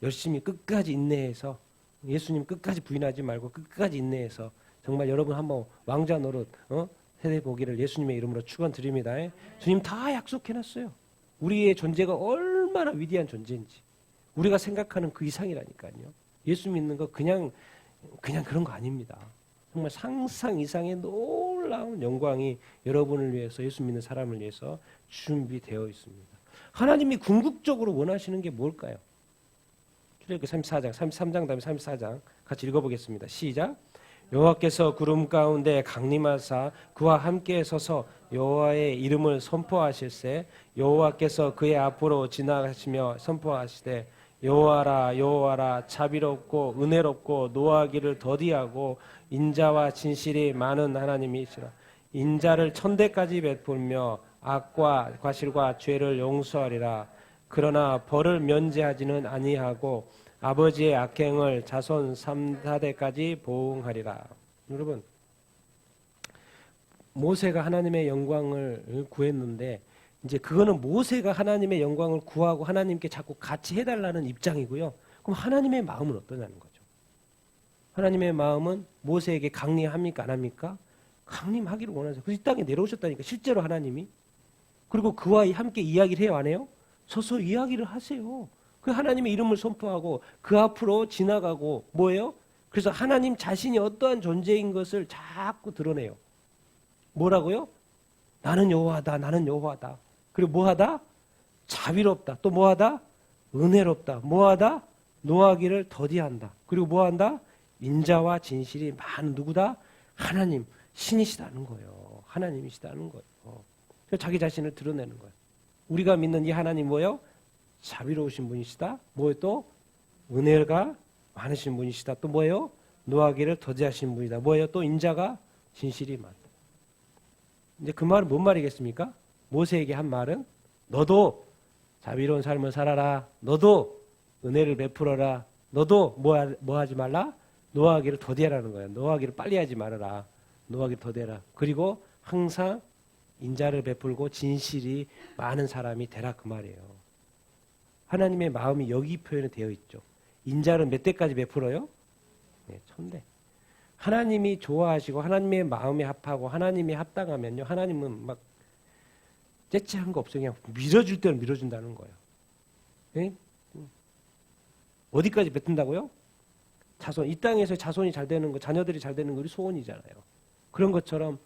열심히 끝까지 인내해서 예수님 끝까지 부인하지 말고 끝까지 인내해서 정말 여러분 한번 왕자 노릇 세대 보기를 예수님의 이름으로 축원드립니다. 주님 다 약속해놨어요. 우리의 존재가 얼마나 위대한 존재인지 우리가 생각하는 그 이상이라니까요. 예수 믿는 거 그냥 그런 거 아닙니다. 정말 상상 이상의 놀라운 영광이 여러분을 위해서 예수 믿는 사람을 위해서 준비되어 있습니다. 하나님이 궁극적으로 원하시는 게 뭘까요? 출애굽기 34장, 33장 다음에 34장 같이 읽어보겠습니다. 시작. 여호와께서 구름 가운데 강림하사 그와 함께 서서 여호와의 이름을 선포하실세 여호와께서 그의 앞으로 지나가시며 선포하시되 여호와라 여호와라 자비롭고 은혜롭고 노하기를 더디하고 인자와 진실이 많은 하나님이시라. 인자를 천대까지 베풀며 악과 과실과 죄를 용서하리라. 그러나 벌을 면제하지는 아니하고 아버지의 악행을 자손 3,4대까지 보응하리라. 여러분 모세가 하나님의 영광을 구했는데 이제 그거는 모세가 하나님의 영광을 구하고 하나님께 자꾸 같이 해달라는 입장이고요. 그럼 하나님의 마음은 어떠냐는 거죠. 하나님의 마음은 모세에게 강림합니까 안 합니까? 강림하기를 원하세요. 그래서 이 땅에 내려오셨다니까 실제로 하나님이. 그리고 그와 함께 이야기를 해요 안 해요? 서서 이야기를 하세요. 그 하나님의 이름을 선포하고 그 앞으로 지나가고 뭐예요? 그래서 하나님 자신이 어떠한 존재인 것을 자꾸 드러내요. 뭐라고요? 나는 여호와다. 나는 여호와다. 그리고 뭐하다? 자비롭다. 또 뭐하다? 은혜롭다. 뭐하다? 노하기를 더디한다. 그리고 뭐한다? 인자와 진실이 많은 누구다? 하나님, 신이시다는 거예요. 하나님이시다는 거예요. 자기 자신을 드러내는 거예요. 우리가 믿는 이 하나님 뭐예요? 자비로우신 분이시다. 뭐예요? 또 은혜가 많으신 분이시다. 또 뭐예요? 노하기를 더디하신 분이다. 뭐예요? 또 인자가 진실이 많다. 이제 그 말은 뭔 말이겠습니까? 모세에게 한 말은 너도 자비로운 삶을 살아라. 너도 은혜를 베풀어라. 너도 뭐 하지 말라? 노하기를 더디하라는 거예요. 노하기를 빨리 하지 말아라. 노하기를 더디해라. 그리고 항상 인자를 베풀고 진실이 많은 사람이 되라 그 말이에요. 하나님의 마음이 여기 표현이 되어 있죠. 인자를 몇 대까지 베풀어요? 네, 1000대. 하나님이 좋아하시고 하나님의 마음에 합하고 하나님이 합당하면요. 하나님은 막 째째한 거 없어요. 그냥 밀어줄 때는 밀어준다는 거예요. 네? 어디까지 뱉은다고요? 자손. 이 땅에서 자손이 잘 되는 거, 자녀들이 잘 되는 거 우리 소원이잖아요. 그런 것처럼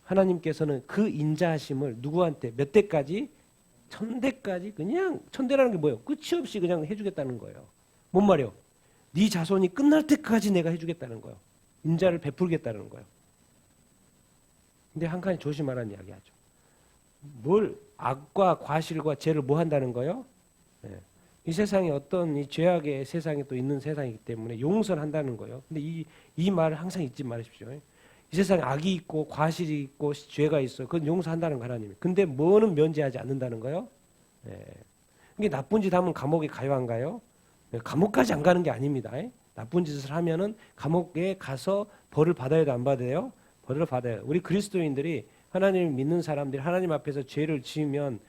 하나님께서는 그 인자하심을 누구한테 몇 대까지? 1000대까지 그냥 1000대라는 게 뭐예요? 끝이 없이 그냥 해주겠다는 거예요. 뭔 말이요? 네 자손이 끝날 때까지 내가 해주겠다는 거예요. 인자를 베풀겠다는 거예요. 근데 한 가지 조심하라는 이야기하죠. 뭘 악과 과실과 죄를 뭐 한다는 거예요? 네. 이 세상에 어떤 이 죄악의 세상에 또 있는 세상이기 때문에 용서를 한다는 거예요. 근데 이 말을 항상 잊지 마십시오. 이 세상에 악이 있고 과실이 있고 죄가 있어요. 그건 용서한다는 거 하나님이. 근데 뭐는 면제하지 않는다는 거예요? 네. 이게 나쁜 짓 하면 감옥에 가요 안 가요? 네. 감옥까지 안 가는 게 아닙니다. 나쁜 짓을 하면은 감옥에 가서 벌을 받아야 돼 안 받아요? 벌을 받아요. 우리 그리스도인들이 하나님을 믿는 사람들이 하나님 앞에서 죄를 지으면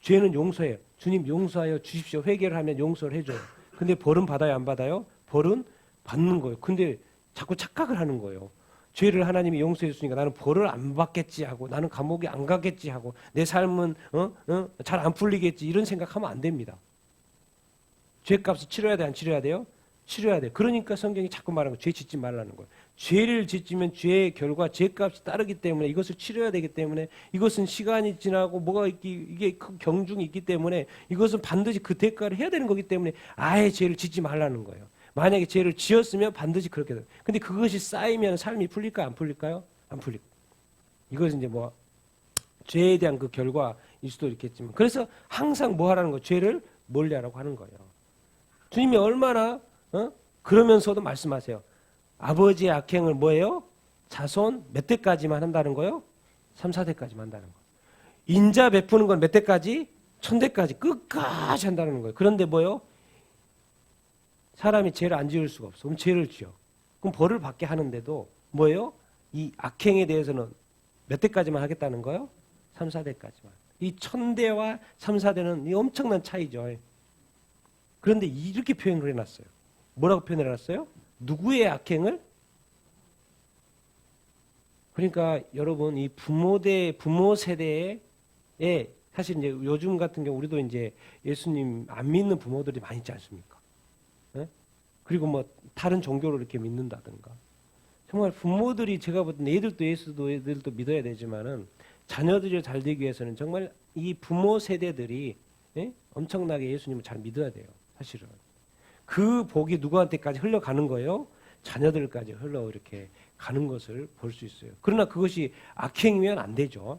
죄는 용서해요. 주님 용서하여 주십시오. 회개를 하면 용서를 해줘요. 근데 벌은 받아요 안 받아요? 벌은 받는 거예요. 근데 자꾸 착각을 하는 거예요. 죄를 하나님이 용서해 줬으니까 나는 벌을 안 받겠지 하고 나는 감옥에 안 가겠지 하고 내 삶은 잘 안 풀리겠지 이런 생각하면 안 됩니다. 죄값을 치러야 돼 안 치러야 돼요? 치러야 돼. 그러니까 성경이 자꾸 말하는 거예요. 죄 짓지 말라는 거예요. 죄를 짓지면 죄의 결과 죄값이 따르기 때문에 이것을 치러야 되기 때문에 이것은 시간이 지나고 뭐가 이게 경중이 있기 때문에 이것은 반드시 그 대가를 해야 되는 거기 때문에 아예 죄를 짓지 말라는 거예요. 만약에 죄를 지었으면 반드시 그렇게 돼요. 근데 그것이 쌓이면 삶이 풀릴까요? 안 풀릴까요? 안 풀릴 거예요. 이것은 이제 뭐 죄에 대한 그 결과일 수도 있겠지만 그래서 항상 뭐 하라는 거예요? 죄를 멀리하라고 하는 거예요. 주님이 얼마나 그러면서도 말씀하세요. 아버지의 악행을 뭐예요? 자손 몇 대까지만 한다는 거요? 3, 4대까지만 한다는 거. 인자 베푸는 건 몇 대까지? 1000대까지 끝까지 한다는 거예요. 그런데 뭐요? 사람이 죄를 안 지을 수가 없어. 그럼 죄를 지어. 그럼 벌을 받게 하는데도 뭐예요? 이 악행에 대해서는 몇 대까지만 하겠다는 거요? 3, 4대까지만. 이 1000대와 3, 4대는 이 엄청난 차이죠. 그런데 이렇게 표현을 해놨어요. 뭐라고 표현해놨어요? 누구의 악행을? 그러니까 여러분 이 부모 세대에 사실 이제 요즘 같은 경우 우리도 이제 예수님 안 믿는 부모들이 많이 있지 않습니까? 예? 그리고 뭐 다른 종교를 이렇게 믿는다든가. 정말 부모들이 제가 볼 때 애들도 예수도 애들도 믿어야 되지만은 자녀들이 잘 되기 위해서는 정말 이 부모 세대들이 엄청나게 예수님을 잘 믿어야 돼요. 사실은. 그 복이 누구한테까지 흘러가는 거예요? 자녀들까지 흘러 이렇게 가는 것을 볼 수 있어요. 그러나 그것이 악행이면 안 되죠.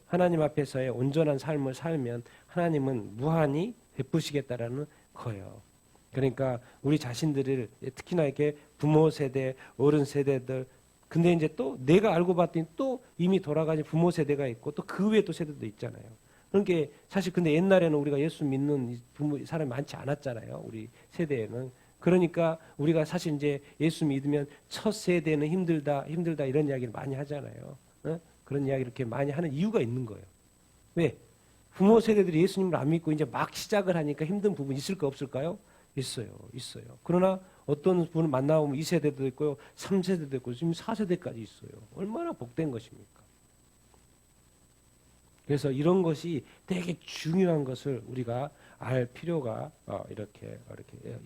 하나님 앞에서의 온전한 삶을 살면 하나님은 무한히 베푸시겠다라는 거예요. 그러니까 우리 자신들을 특히나 이렇게 부모 세대, 어른 세대들 근데 이제 또 내가 알고 봤더니 또 이미 돌아가신 부모 세대가 있고 또 그 외에 또 세대도 있잖아요. 그러니까 사실 근데 옛날에는 우리가 예수 믿는 부모 사람이 많지 않았잖아요. 우리 세대에는. 그러니까 우리가 사실 이제 예수 믿으면 첫 세대는 힘들다 이런 이야기를 많이 하잖아요. 그런 이야기 이렇게 많이 하는 이유가 있는 거예요. 왜? 부모 세대들이 예수님을 안 믿고 이제 막 시작을 하니까 힘든 부분 있을까 없을까요? 있어요. 그러나 어떤 분을 만나보면 2세대도 있고요, 3세대도 있고, 지금 4세대까지 있어요. 얼마나 복된 것입니까? 그래서 이런 것이 되게 중요한 것을 우리가 알 필요가 이렇게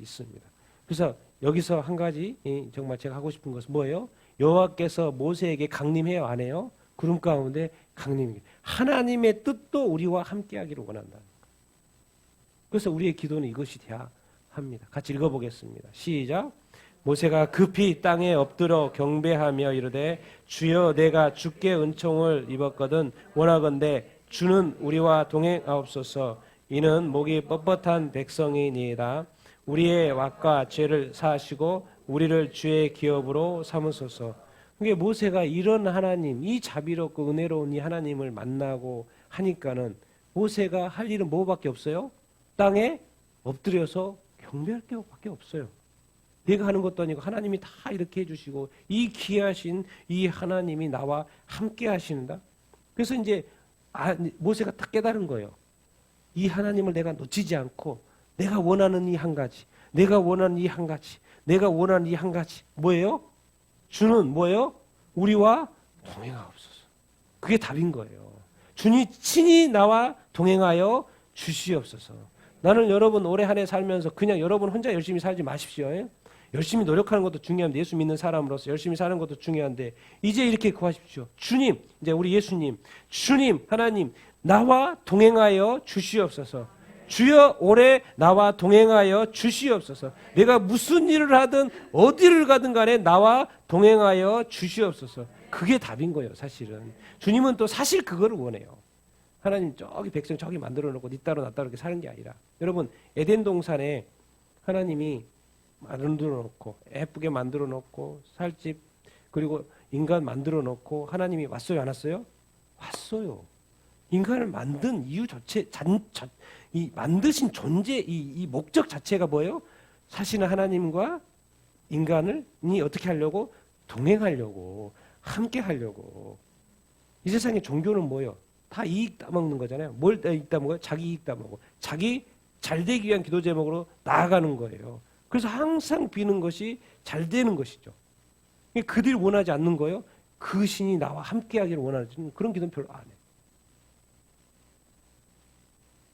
있습니다. 그래서 여기서 한 가지 정말 제가 하고 싶은 것은 뭐예요? 여호와께서 모세에게 강림해요, 안 해요? 구름 가운데 강림이. 하나님의 뜻도 우리와 함께하기를 원한다. 그래서 우리의 기도는 이것이 돼야 합니다. 같이 읽어보겠습니다. 시작. 모세가 급히 땅에 엎드려 경배하며 이르되 주여 내가 주께 은총을 입었거든 원하건대 주는 우리와 동행하옵소서. 이는 목이 뻣뻣한 백성이니이다. 우리의 왁과 죄를 사하시고 우리를 주의 기업으로 삼으소서. 그게 모세가 이런 하나님, 이 자비롭고 은혜로운 이 하나님을 만나고 하니까는 모세가 할 일은 뭐밖에 없어요? 땅에 엎드려서 경배할 게밖에 없어요. 내가 하는 것도 아니고 하나님이 다 이렇게 해주시고 이 귀하신 이 하나님이 나와 함께 하신다. 그래서 이제 모세가 딱 깨달은 거예요. 이 하나님을 내가 놓치지 않고 내가 원하는 이 한 가지, 내가 원하는 이 한 가지, 내가 원하는 이 한 가지 뭐예요? 주는 뭐예요? 우리와 동행하옵소서. 그게 답인 거예요. 주님 친히 나와 동행하여 주시옵소서. 나는 여러분 올해 한 해 살면서 그냥 여러분 혼자 열심히 살지 마십시오. 열심히 노력하는 것도 중요한데 예수 믿는 사람으로서 열심히 사는 것도 중요한데 이제 이렇게 구하십시오. 주님, 이제 우리 예수님, 주님 하나님 나와 동행하여 주시옵소서. 주여 올해 나와 동행하여 주시옵소서. 내가 무슨 일을 하든 어디를 가든 간에 나와 동행하여 주시옵소서. 그게 답인 거예요. 사실은 주님은 또 사실 그거를 원해요. 하나님 저기 백성 저기 만들어 놓고 니 따로 나 따로 이렇게 사는 게 아니라 여러분 에덴 동산에 하나님이 만들어 놓고 예쁘게 만들어 놓고 살집 그리고 인간 만들어 놓고 하나님이 왔어요 안 왔어요? 왔어요. 인간을 만든 이유 자체 이 만드신 존재 이 목적 자체가 뭐예요? 사실은 하나님과 인간을 어떻게 하려고? 동행하려고 함께 하려고. 이 세상의 종교는 뭐예요? 다 이익 따먹는 거잖아요. 뭘 이익 따먹어요? 자기 이익 따먹고 자기 잘 되기 위한 기도 제목으로 나아가는 거예요. 그래서 항상 비는 것이 잘 되는 것이죠. 그들이 원하지 않는 거예요. 그 신이 나와 함께하기를 원하는 그런 기도는 별로 안 해요.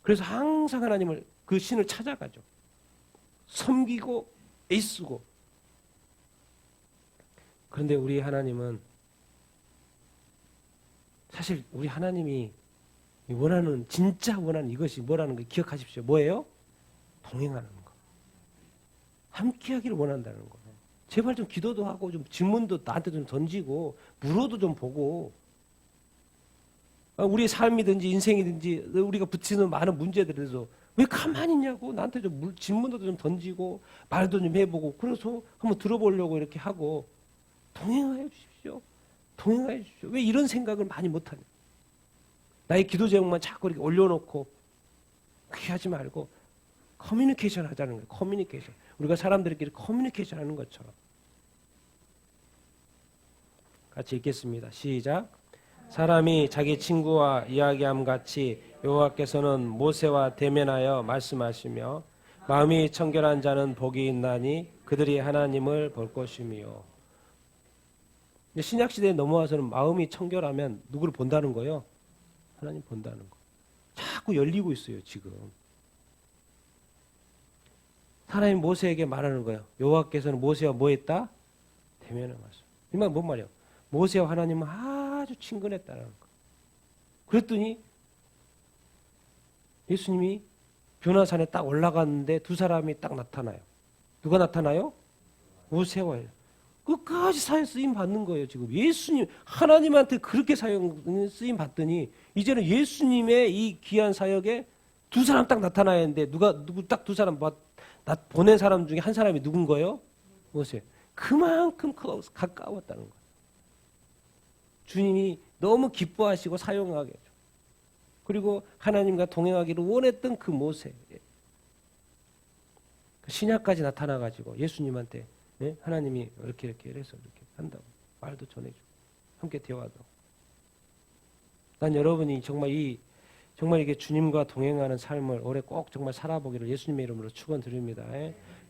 그래서 항상 하나님을 그 신을 찾아가죠. 섬기고 애쓰고. 그런데 우리 하나님은 사실 우리 하나님이 원하는 진짜 원하는 이것이 뭐라는 거 기억하십시오. 뭐예요? 동행하는 거. 함께하기를 원한다는 거예요. 제발 좀 기도도 하고 좀 질문도 나한테 좀 던지고 물어도 좀 보고 우리의 삶이든지 인생이든지 우리가 붙이는 많은 문제들에서 왜 가만히 있냐고. 나한테 좀 질문도 좀 던지고 말도 좀 해보고 그래서 한번 들어보려고 이렇게 하고 동행하여 주십시오. 동행하여 주십시오. 왜 이런 생각을 많이 못하냐. 나의 기도 제목만 자꾸 이렇게 올려놓고 그렇게 하지 말고 커뮤니케이션 하자는 거예요. 커뮤니케이션. 우리가 사람들끼리 커뮤니케이션 하는 것처럼. 같이 읽겠습니다. 시작. 사람이 자기 친구와 이야기함 같이 여호와께서는 모세와 대면하여 말씀하시며 마음이 청결한 자는 복이 있나니 그들이 하나님을 볼 것이며. 신약 시대에 넘어와서는 마음이 청결하면 누구를 본다는 거예요? 하나님 본다는 거. 자꾸 열리고 있어요, 지금. 하나님 모세에게 말하는 거예요. 여호와께서는 모세와 뭐 했다? 대면을 말씀. 이 말 뭔 말이에요? 모세와 하나님은 아주 친근했다는 거. 그랬더니 예수님이 변화산에 딱 올라갔는데 두 사람이 딱 나타나요. 누가 나타나요? 모세와 끝까지 사역 쓰임 받는 거예요. 지금 예수님 하나님한테 그렇게 사역 쓰임 받더니 이제는 예수님의 이 귀한 사역에 두 사람 딱 나타나야 하는데 누구 딱 두 사람 보낸 사람 중에 한 사람이 누군 거예요? 모세. 그만큼 가까웠다는 거예요. 주님이 너무 기뻐하시고 사용하게 해줘. 그리고 하나님과 동행하기를 원했던 그 모세. 신약까지 나타나가지고 예수님한테 하나님이 이렇게 해서 이렇게 한다고 말도 전해주고 함께 대화하고. 난 여러분이 정말 이게 주님과 동행하는 삶을 올해 꼭 정말 살아보기를 예수님의 이름으로 축원드립니다.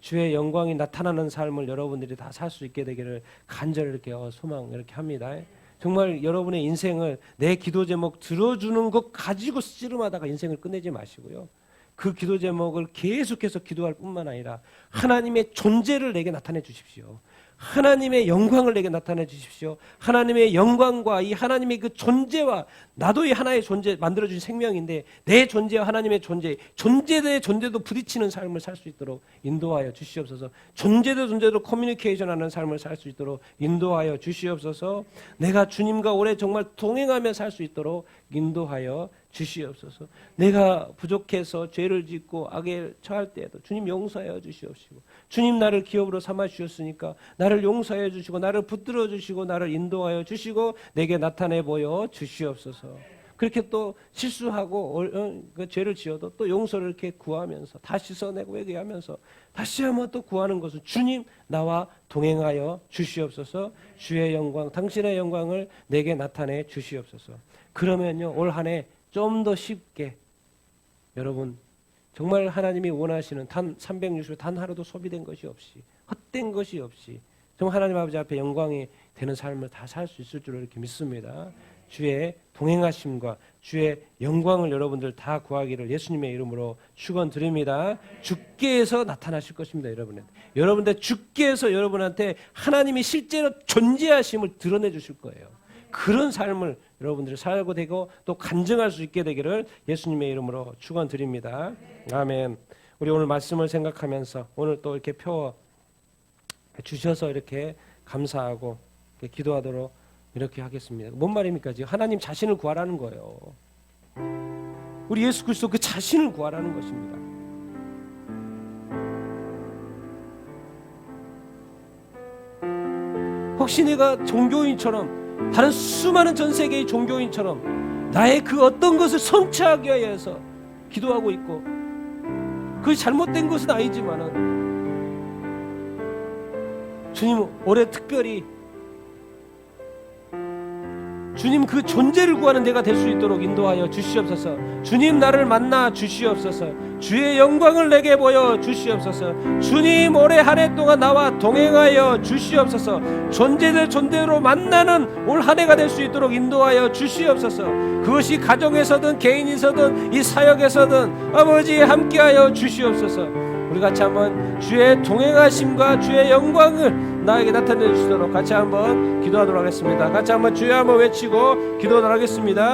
주의 영광이 나타나는 삶을 여러분들이 다 살 수 있게 되기를 간절히 이렇게 소망 이렇게 합니다. 정말 여러분의 인생을 내 기도 제목 들어주는 것 가지고 씨름하다가 인생을 끝내지 마시고요. 그 기도 제목을 계속해서 기도할 뿐만 아니라 하나님의 존재를 내게 나타내 주십시오. 하나님의 영광을 내게 나타내 주십시오. 하나님의 영광과 이 하나님의 그 존재와 나도 이 하나의 존재 만들어주신 생명인데 내 존재와 하나님의 존재 대 존재도 부딪히는 삶을 살 수 있도록 인도하여 주시옵소서. 존재도 커뮤니케이션하는 삶을 살 수 있도록 인도하여 주시옵소서. 내가 주님과 오래 정말 동행하며 살 수 있도록 인도하여 주시옵소서. 내가 부족해서 죄를 짓고 악에 처할 때에도 주님 용서하여 주시옵시고 주님 나를 기업으로 삼아 주셨으니까 나를 용서하여 주시고 나를 붙들어 주시고 나를 인도하여 주시고 내게 나타내 보여 주시옵소서. 그렇게 또 실수하고 그 죄를 지어도 또 용서를 이렇게 구하면서 다시 써내고 회개하면서 다시 한번 또 구하는 것은 주님 나와 동행하여 주시옵소서. 주의 영광 당신의 영광을 내게 나타내 주시옵소서. 그러면요 올 한 해 좀 더 쉽게 여러분 정말 하나님이 원하시는 단 360일 단 하루도 소비된 것이 없이 헛된 것이 없이 정말 하나님 아버지 앞에 영광이 되는 삶을 다 살 수 있을 줄 이렇게 믿습니다. 주의 동행하심과 주의 영광을 여러분들 다 구하기를 예수님의 이름으로 축원드립니다. 주께서 나타나실 것입니다. 여러분들 주께서 여러분한테 하나님이 실제로 존재하심을 드러내 주실 거예요. 그런 삶을 여러분들이 살고 되고 또 간증할 수 있게 되기를 예수님의 이름으로 축원드립니다. 아멘. 우리 오늘 말씀을 생각하면서 오늘 또 이렇게 펴 주셔서 이렇게 감사하고 이렇게 기도하도록 이렇게 하겠습니다. 뭔 말입니까? 지금 하나님 자신을 구하라는 거예요. 우리 예수 그리스도 그 자신을 구하라는 것입니다. 혹시 내가 종교인처럼 다른 수많은 전 세계의 종교인처럼 나의 그 어떤 것을 성취하기 위해서 기도하고 있고 그것이 잘못된 것은 아니지만은 주님 올해 특별히 주님 그 존재를 구하는 내가 될 수 있도록 인도하여 주시옵소서. 주님 나를 만나 주시옵소서. 주의 영광을 내게 보여 주시옵소서. 주님 올해 한 해 동안 나와 동행하여 주시옵소서. 존재로 만나는 올 한 해가 될 수 있도록 인도하여 주시옵소서. 그것이 가정에서든 개인에서든 이 사역에서든 아버지 함께하여 주시옵소서. 우리 같이 한번 주의 동행하심과 주의 영광을 나에게 나타내 주시도록 같이 한번 기도하도록 하겠습니다. 같이 한번 주여 한번 외치고 기도하도록 하겠습니다.